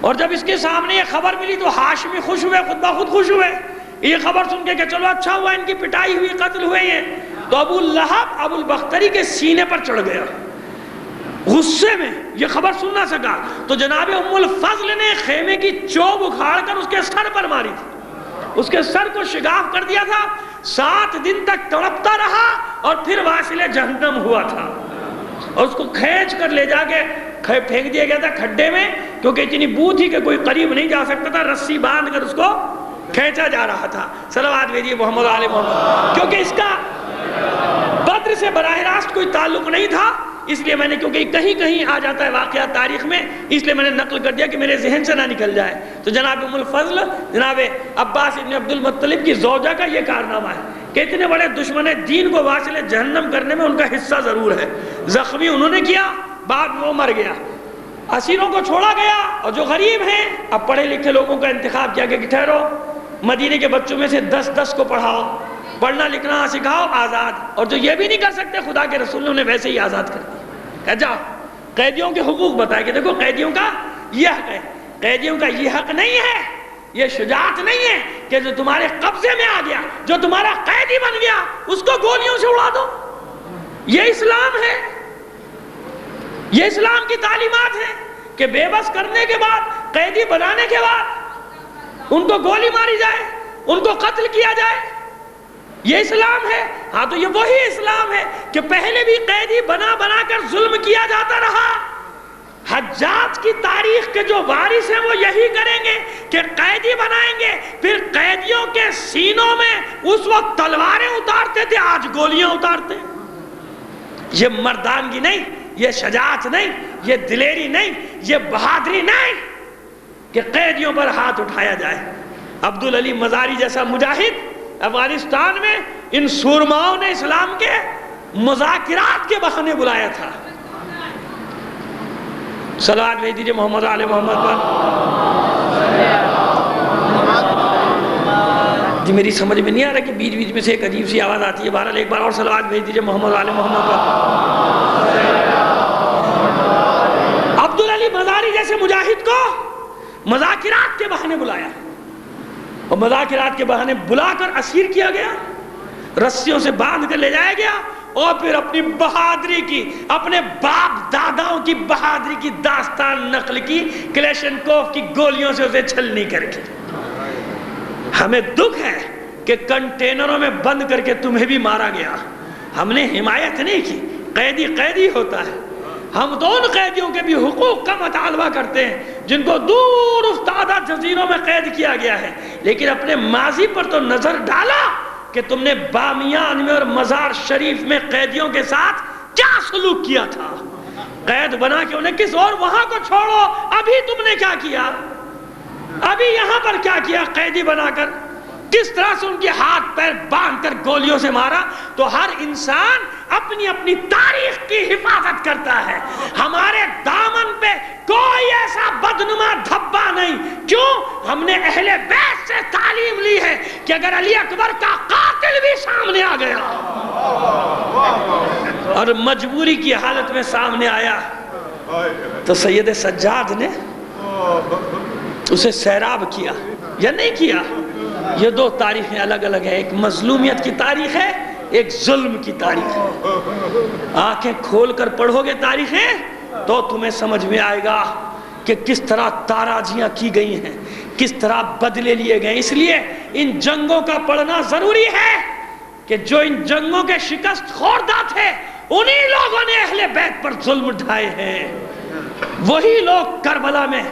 اور جب اس کے سامنے یہ خبر ملی تو ہاشمی خوش ہوئے، خود بخود خوش ہوئے یہ خبر سن کے کہ چلو اچھا ہوا ان کی پٹائی ہوئی، قتل ہوئے ہیں. تو ابو لہب ابو البختری کے سینے پر چڑھ گیا غصے میں، یہ خبر سن نہ سکا. تو جناب ام الفضل نے خیمے کی چوب اکھاڑ کر اس کے سر پر ماری تھی، اس کے سر کو شگاف کر دیا تھا. 7 دن تک تڑپتا رہا اور پھر واصل جہنم ہوا تھا. اور اس کو کھینچ کر لے جا کے پھینک دیا گیا تھا کھڈے میں، کیونکہ اتنی بو تھی کہ کوئی قریب نہیں جا سکتا تھا. رسی باندھ کر اس کو کھینچا جا رہا تھا. صلوات بھیجیے محمد علیہ محمد. کیونکہ اس کا بدر سے براہ راست کوئی تعلق نہیں تھا، اس لیے میں نے، کیونکہ کہیں کہیں آ جاتا ہے واقعہ تاریخ میں، اس لیے میں نے نقل کر دیا کہ میرے ذہن سے نہ نکل جائے. تو جناب ام الفضل جناب عباس ابن عبد المطلب کی زوجہ کا یہ کارنامہ ہے کہ اتنے بڑے دشمن دین کو واصل جہنم کرنے میں ان کا حصہ ضرور ہے. زخمی انہوں نے کیا، بعد میں وہ مر گیا. اسیروں کو چھوڑا گیا، اور جو غریب ہیں اب پڑھے لکھے لوگوں کا انتخاب کیا کہ ٹھہرو مدینے کے بچوں میں سے 10 کو پڑھاؤ، پڑھنا لکھنا سکھاؤ، آزاد. اور جو یہ بھی نہیں کر سکتے خدا کے رسول نے انہیں ویسے ہی آزاد کر دیا. کہ جاؤ قیدیوں کے حقوق بتائے کہ دیکھو قیدیوں کا یہ حق ہے، قیدیوں کا یہ حق نہیں ہے، یہ شجاعت نہیں ہے کہ جو تمہارے قبضے میں آ گیا، جو تمہارا قیدی بن گیا اس کو گولیوں سے اڑا دو. یہ اسلام ہے، یہ اسلام کی تعلیمات ہیں کہ بے بس کرنے کے بعد، قیدی بنانے کے بعد ان کو گولی ماری جائے، ان کو قتل کیا جائے. یہ اسلام ہے. ہاں تو یہ وہی اسلام ہے کہ پہلے بھی قیدی بنا بنا کر ظلم کیا جاتا رہا. حجاج کی تاریخ کے جو وارث ہیں وہ یہی کریں گے کہ قیدی بنائیں گے، پھر قیدیوں کے سینوں میں اس وقت تلواریں اتارتے تھے، آج گولیاں اتارتے. یہ مردانگی نہیں، یہ شجاعت نہیں، یہ دلیری نہیں، یہ بہادری نہیں کہ قیدیوں پر ہاتھ اٹھایا جائے. عبدالعلی مزاری جیسا مجاہد افغانستان میں ان سورماؤں نے اسلام کے مذاکرات کے بہانے بلایا تھا. صلوات بھیج دیجیے محمد علیہ محمد پر. جی میری سمجھ میں نہیں آ رہا کہ بیچ بیچ میں سے ایک عجیب سی آواز آتی ہے. بہرحال ایک بار اور صلوات بھیج دیجیے محمد علیہ محمد پر. عبدالعلی مزاری جیسے مجاہد کو مذاکرات کے بہانے بلایا، اور مذاکرات کے بہانے بلا کر اسیر کیا گیا، رسیوں سے باندھ کر لے جایا گیا، اور پھر اپنی بہادری کی، اپنے باپ داداؤں کی بہادری کی داستان نقل کی، کلیشنکوف کی گولیوں سے اسے چھلنی کر کے. ہمیں دکھ ہے کہ کنٹینروں میں بند کر کے تمہیں بھی مارا گیا. ہم نے حمایت نہیں کی، قیدی قیدی ہوتا ہے. ہم تو ان قیدیوں کے بھی حقوق کا مطالبہ کرتے ہیں جن کو دور افتادہ جزیروں میں قید کیا گیا ہے، لیکن اپنے ماضی پر تو نظر ڈالا کہ تم نے بامیان میں اور مزار شریف میں قیدیوں کے ساتھ کیا سلوک کیا تھا. قید بنا کے انہیں کس اور وہاں کو چھوڑو، ابھی تم نے کیا کیا، ابھی یہاں پر کیا کیا قیدی بنا کر، کس طرح سے ان کے ہاتھ پیر باندھ کر گولیوں سے مارا. تو ہر انسان اپنی اپنی تاریخ کی حفاظت کرتا ہے. ہمارے دامن پہ کوئی ایسا بدنما دھبا نہیں. کیوں؟ ہم نے اہل بیت سے تعلیم لی ہے کہ اگر علی اکبر کا قاتل بھی سامنے آ گیا اور مجبوری کی حالت میں سامنے آیا تو سید سجاد نے اسے سیراب کیا یا نہیں کیا. یہ دو تاریخیں الگ الگ ہیں، ایک مظلومیت کی تاریخ ہے، ایک ظلم کی تاریخ ہے. آنکھیں کھول کر پڑھو گے تاریخیں تو تمہیں سمجھ میں آئے گا کہ کس طرح تاراجیاں کی گئی ہیں، کس طرح بدلے لیے گئے۔ اس لیے ان جنگوں کا پڑھنا ضروری ہے کہ جو ان جنگوں کے شکست خوردہ تھے، انہی لوگوں نے اہل بیت پر ظلم ڈھائے ہیں، وہی لوگ کربلا میں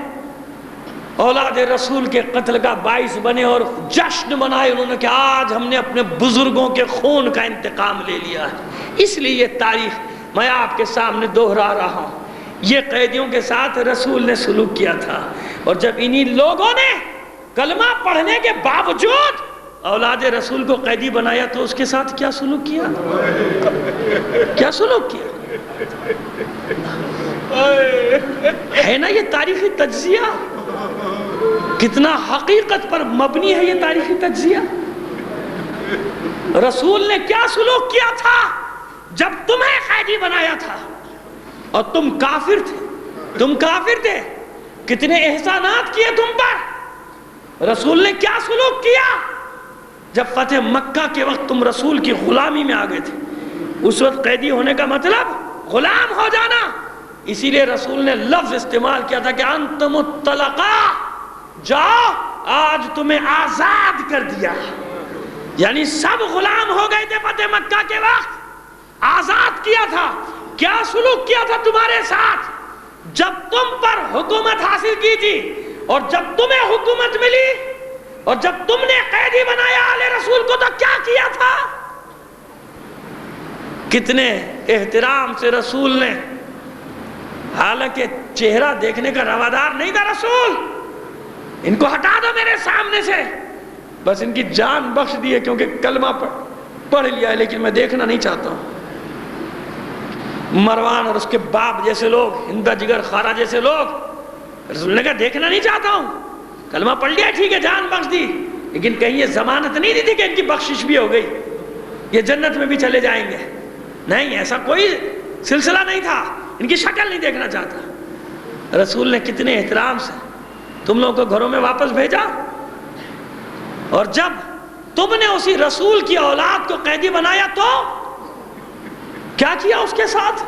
اولاد رسول کے قتل کا باعث بنے اور جشن منائے انہوں نے کہ آج ہم نے اپنے بزرگوں کے خون کا انتقام لے لیا ہے۔ اس لیے یہ تاریخ میں آپ کے سامنے دوہرا رہا ہوں۔ یہ قیدیوں کے ساتھ رسول نے سلوک کیا تھا، اور جب انہی لوگوں نے کلمہ پڑھنے کے باوجود اولاد رسول کو قیدی بنایا تو اس کے ساتھ کیا سلوک کیا؟ کیا سلوک کیا؟ ہے نا یہ تاریخی تجزیہ؟ کتنا حقیقت پر مبنی ہے یہ تاریخی تجزیہ۔ رسول نے کیا سلوک کیا تھا جب تمہیں قیدی بنایا تھا اور تم کافر تھے؟ کتنے احسانات کیے تم پر؟ رسول نے کیا سلوک کیا جب فتح مکہ کے وقت تم رسول کی غلامی میں آ گئے تھے؟ اس وقت قیدی ہونے کا مطلب غلام ہو جانا۔ اسی لیے رسول نے لفظ استعمال کیا تھا کہ انتم الطلقاء، جاؤ آج تمہیں آزاد کر دیا۔ یعنی سب غلام ہو گئے تھے فتح مکہ کے وقت، آزاد کیا تھا۔ کیا سلوک کیا تھا تمہارے ساتھ جب تم پر حکومت حاصل کی تھی، اور جب تمہیں حکومت ملی اور جب تم نے قیدی بنایا آل رسول کو تو کیا کیا تھا؟ کتنے احترام سے رسول نے، حالانکہ چہرہ دیکھنے کا روادار نہیں تھا رسول، ان کو ہٹا دو میرے سامنے سے، بس ان کی جان بخش دیے کیونکہ کلمہ پڑھ لیا ہے لیکن میں دیکھنا نہیں چاہتا ہوں۔ مروان اور اس کے باپ جیسے لوگ، ہندہ جگر خارا جیسے لوگ، رسول نے کہا دیکھنا نہیں چاہتا ہوں، کلمہ پڑھ لیا ٹھیک ہے جان بخش دی، لیکن کہیں یہ ضمانت نہیں دی تھی کہ ان کی بخشش بھی ہو گئی، یہ جنت میں بھی چلے جائیں گے؟ نہیں، ایسا کوئی سلسلہ نہیں تھا، ان کی شکل نہیں دیکھنا چاہتا۔ رسول نے کتنے احترام سے تم لوگوں کو گھروں میں واپس بھیجا، اور جب تم نے اسی رسول کی اولاد کو قیدی بنایا تو کیا کیا اس کے ساتھ؟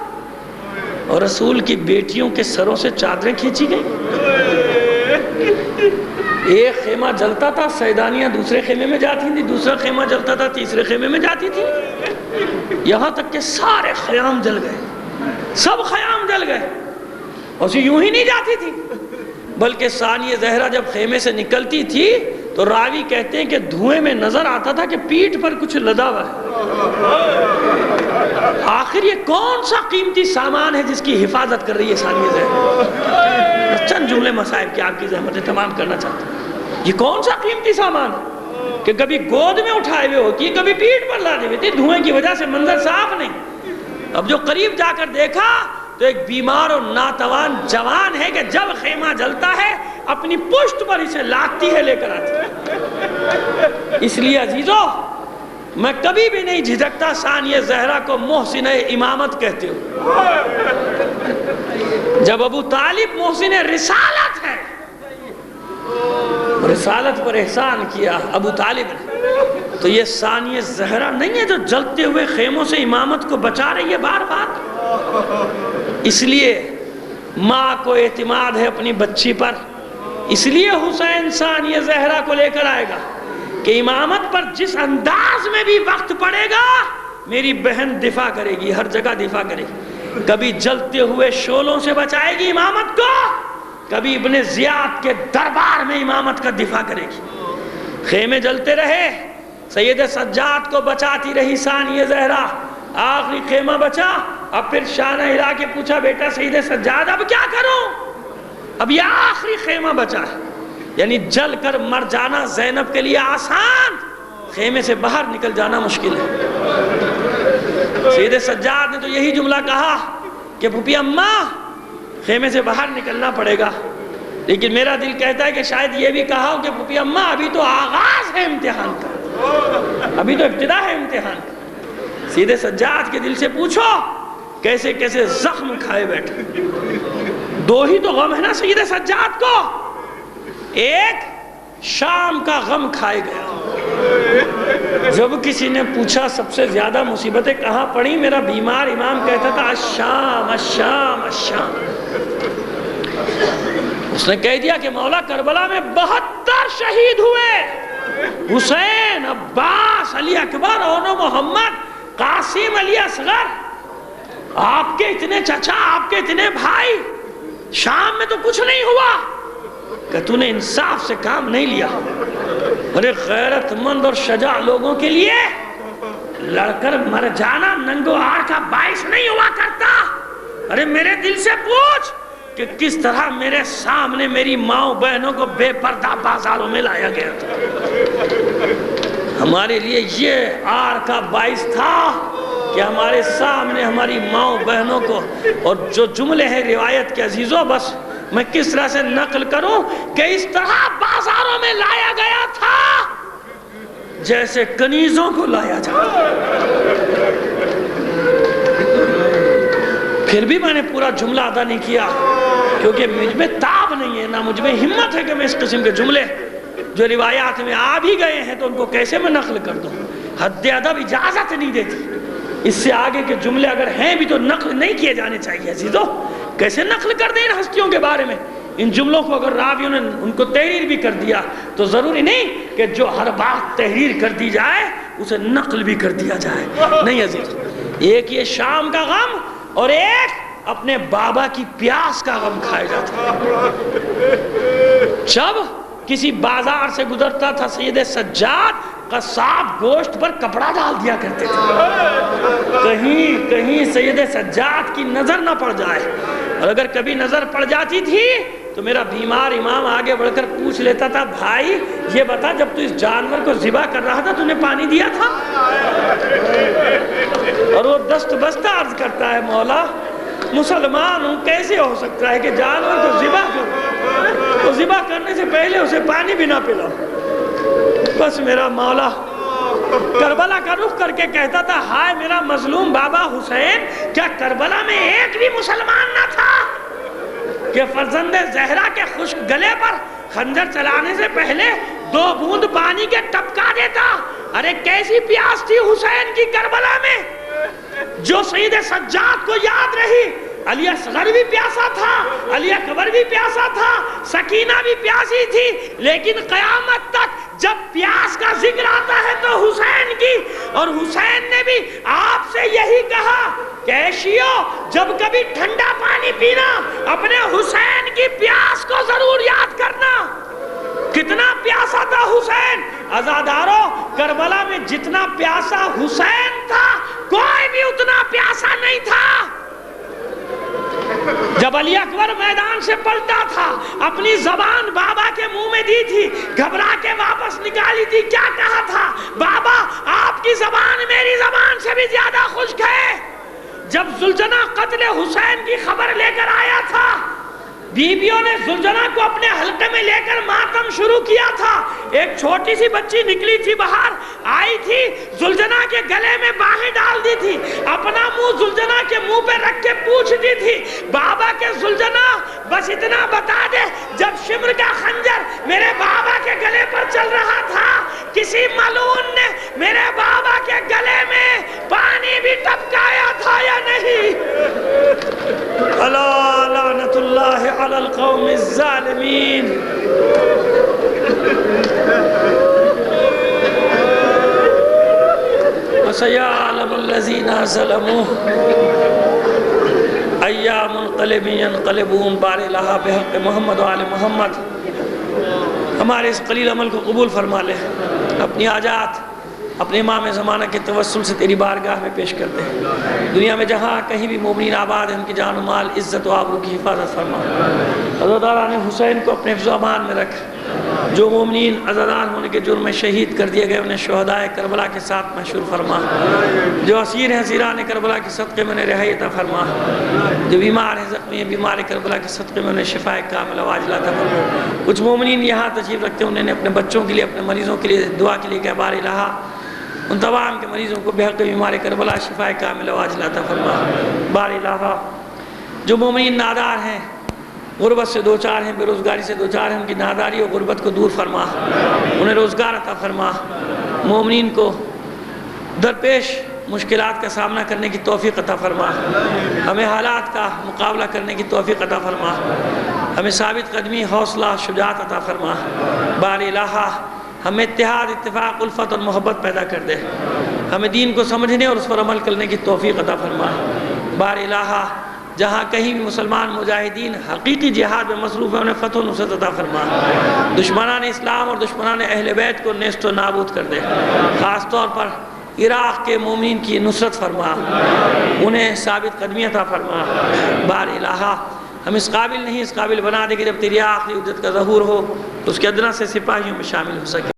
اور رسول کی بیٹیوں کے سروں سے چادریں کھینچی گئی۔ ایک خیمہ جلتا تھا، سیدانیاں دوسرے خیمے میں جاتی تھی، دوسرا خیمہ جلتا تھا تیسرے خیمے میں جاتی تھی، یہاں تک کہ سارے خیام جل گئے، سب خیام جل گئے۔ اور یوں ہی نہیں جاتی تھی، بلکہ ثانیہ زہرا جب خیمے سے نکلتی تھی تو راوی کہتے ہیں کہ دھوئیں میں نظر آتا تھا کہ پیٹھ پر کچھ لدا ہوا ہے۔ آخر یہ کون سا قیمتی سامان ہے جس کی حفاظت کر رہی ہے ثانیہ زہرا؟ چند جملے مسائب کی آپ کی زحمتیں تمام کرنا چاہتا ہوں۔ یہ کون سا قیمتی سامان ہے کہ کبھی گود میں اٹھائے ہوئے ہوتی، کبھی پیٹھ پر لادے ہوئے تھی، دھوئیں کی وجہ سے منظر صاف نہیں۔ اب جو قریب جا کر دیکھا تو ایک بیمار اور ناتوان جوان ہے کہ جب خیمہ جلتا ہے اپنی پشت پر اسے لاتی ہے، لے کر آتی ہے۔ اس لیے عزیزو، میں کبھی بھی نہیں جھجکتا ثانیہ زہرا کو محسنہ امامت کہتے ہو۔ جب ابو طالب محسن رسالت ہے، رسالت پر احسان کیا ابو طالب نے، تو یہ ثانیہ زہرا نہیں ہے جو جلتے ہوئے خیموں سے امامت کو بچا رہی ہے بار بار۔ اس لیے ماں کو اعتماد ہے اپنی بچی پر، اس لیے حسین ثانیہ زہرا کو لے کر آئے گا کہ امامت پر جس انداز میں بھی وقت پڑے گا میری بہن دفاع کرے گی، ہر جگہ دفاع کرے گی۔ کبھی جلتے ہوئے شعلوں سے بچائے گی امامت کو، کبھی ابن زیاد کے دربار میں امامت کا دفاع کرے گی۔ خیمے جلتے رہے، سید سجاد کو بچاتی رہی ثانیہ زہرا، آخری خیمہ بچا۔ اب پھر شاہ نے ہلا کے پوچھا بیٹا سید سجاد اب کیا کروں؟ اب یہ آخری خیمہ بچا ہے، یعنی جل کر مر جانا زینب کے لیے آسان، خیمے سے باہر نکل جانا مشکل ہے۔ سید سجاد نے تو یہی جملہ کہا کہ پھوپھی اماں خیمے سے باہر نکلنا پڑے گا، لیکن میرا دل کہتا ہے کہ شاید یہ بھی کہا ہو کہ پھوپھی اماں ابھی تو آغاز ہے امتحان کا، ابھی تو ابتدا ہے امتحان کا۔ سید سجاد کے دل سے پوچھو کیسے کیسے زخم کھائے بیٹھے۔ دو ہی تو غم ہے نا سید سجاد کو، ایک شام کا غم کھائے گیا، جب کسی نے پوچھا سب سے زیادہ مصیبتیں کہاں پڑی، میرا بیمار امام کہتا تھا الشام الشام الشام۔ اس نے کہہ دیا کہ مولا کربلا میں 72 شہید ہوئے، حسین، عباس، علی اکبر، اونو محمد، قاسم، علی اصغر، آپ کے اتنے چچا، آپ کے اتنے بھائی، شام میں تو کچھ نہیں ہوا کہ تو نے انصاف سے کام نہیں لیا۔ ارے غیرت مند اور شجاع لوگوں کے لیے لڑ کر مر جانا ننگو آر کا باعث نہیں ہوا کرتا۔ ارے میرے دل سے پوچھ کہ کس طرح میرے سامنے میری ماں بہنوں کو بے پردہ بازاروں میں لایا گیا تھا۔ ہمارے لیے یہ آر کا باعث تھا کہ ہمارے سامنے ہماری ماں بہنوں کو، اور جو جملے ہیں روایت کے عزیزوں، بس میں کس طرح سے نقل کروں کہ اس طرح بازاروں میں لایا گیا تھا جیسے کنیزوں کو لایا جاتا۔ پھر بھی میں نے پورا جملہ ادا نہیں کیا کیونکہ مجھ میں تاب نہیں ہے، نہ مجھ میں ہمت ہے کہ میں اس قسم کے جملے جو روایات میں آ بھی گئے ہیں تو ان کو کیسے میں نقل کر دوں۔ حد ادب اجازت نہیں دیتی۔ اس سے آگے کے جملے اگر ہیں بھی تو نقل نہیں کیے جانے چاہیے عزیزو۔ کیسے نقل کر دیں ان ہستیوں کے بارے میں؟ ان جملوں کو اگر راویوں نے ان کو تحریر بھی کر دیا تو ضروری نہیں کہ جو ہر بات تحریر کر دی جائے اسے نقل بھی کر دیا جائے، نہیں عزیز۔ ایک یہ شام کا غم اور ایک اپنے بابا کی پیاس کا غم کھائے جاتا ہے۔ جب کسی بازار سے گزرتا تھا سید سجاد، قصاب گوشت پر کپڑا ڈال دیا کرتے تھے، کہیں سید سجاد کی نظر نہ پڑ جائے، اور اگر کبھی نظر پڑ جاتی تھی تو میرا بیمار امام آگے بڑھ کر پوچھ لیتا تھا، بھائی یہ بتا جب تو اس جانور کو ذبح کر رہا تھا تو نے پانی دیا تھا؟ اور وہ دست بستہ عرض کرتا ہے، مولا مسلمان ہوں، کیسے ہو سکتا ہے کہ جانور کو ذبح کروں تو ذبح کرنے سے پہلے اسے پانی بھی نہ پلاؤں؟ بس میرا مولا کربلا کا رخ کر کے کہتا تھا، ہائے میرا مظلوم بابا حسین، کیا کربلا میں ایک بھی مسلمان نہ تھا کہ فرزند زہرا کے خشک گلے پر خنجر چلانے سے پہلے 2 بوند پانی کے ٹپکا دیتا؟ ارے کیسی پیاس تھی حسین کی کربلا میں جو سید سجاد کو یاد رہی۔ علی اصغر بھی پیاسا تھا، علی اکبر بھی پیاسا تھا، سکینہ بھی پیاسی تھی، لیکن قیامت تک جب پیاس کا ذکر آتا ہے تو حسین کی، اور حسین نے بھی آپ سے یہی کہا کہ عیشیو جب کبھی ٹھنڈا پانی پینا اپنے حسین کی پیاس کو ضرور یاد کرنا۔ کتنا پیاسا تھا حسین عزادارو، کربلا میں جتنا پیاسا حسین تھا کوئی بھی اتنا پیاسا نہیں تھا۔ جب علی اکبر میدان سے پلٹا تھا، اپنی زبان بابا کے منہ میں دی تھی، گھبرا کے واپس نکالی تھی، کیا کہا تھا؟ بابا آپ کی زبان میری زبان سے بھی زیادہ خشک ہے۔ جب زلجنہ قتل حسین کی خبر لے کر آیا تھا، بیویوں نے زلجنہ کو اپنے حلقے میں لے کر ماتم شروع کیا تھا۔ ایک چھوٹی سی بچی نکلی تھی باہر، آئی تھی، زلجنہ کے گلے میں باہیں ڈال دی تھی، اپنا منہ زلجنہ کے منہ پہ رکھ کے پوچھتی تھی، بابا کے زلجنہ بس اتنا بتا دے، جب شمر کا خنجر میرے بابا کے گلے پر چل رہا تھا کسی ملعون نے میرے بابا کے گلے میں پانی بھی ٹپکایا تھا یا نہیں؟ الا لعنت اللہ علی القوم الظالمین۔ وسيعلم الذين ظلموا أيّ منقلب ينقلبون بار الہ بحق محمد و آل محمد۔ ہمارے اس قلیل عمل کو قبول فرما لے، اپنی حاجات اپنے امام زمانہ کے توسل سے تیری بارگاہ میں پیش کرتے ہیں۔ دنیا میں جہاں کہیں بھی مومنین آباد ہیں ان کی جان و مال، عزت و آبرو کی حفاظت فرما۔ عزاداران حسین کو اپنے حفظ و امان میں رکھ۔ جو مومنین عزادار ہونے کے جرم میں شہید کر دیے گئے انہیں شہداء کربلا کے ساتھ محشور فرما۔ جو اسیر ہیں اسیران کربلا کے صدقے میں انہیں رہائی عطا فرما۔ جو بیمار ہیں زخمی ہیں بیمار کربلا کے صدقے میں انہیں شفاء کاملہ و عاجلہ عطا فرما۔ کچھ مومنین یہاں تشریف رکھتے ہیں، انہوں نے اپنے بچوں کے لیے اپنے مریضوں کے لیے دعا کے لیے کہ بار الہ ان تمام کے مریضوں کو بحق بیمار کربلا شفاء کاملہ و عاجلہ عطا فرما۔ بار الہ جو مومنین نادار ہیں، غربت سے دوچار ہیں، بے روزگاری سے دوچار ہیں، ان کی ناداری اور غربت کو دور فرما، انہیں روزگار عطا فرما۔ مومنین کو درپیش مشکلات کا سامنا کرنے کی توفیق عطا فرما، ہمیں حالات کا مقابلہ کرنے کی توفیق عطا فرما، ہمیں ثابت قدمی، حوصلہ، شجاعت عطا فرما۔ بار الہٰ ہمیں اتحاد، اتفاق، الفت اور محبت پیدا کر دے، ہمیں دین کو سمجھنے اور اس پر عمل کرنے کی توفیق عطا فرما۔ بار الہٰ جہاں کہیں بھی مسلمان مجاہدین حقیقی جہاد میں مصروف ہیں انہیں فتح و نصرت عطا فرما، دشمنان اسلام اور دشمنان اہل بیت کو نیست و نابود کر دے، خاص طور پر عراق کے مومنین کی نصرت فرما، انہیں ثابت قدمی عطا فرما۔ بار الہٰ ہم اس قابل نہیں، اس قابل بنا دے کہ جب تیری آخری عدت کا ظہور ہو تو اس کے ادنا سے سپاہیوں میں شامل ہو سکے۔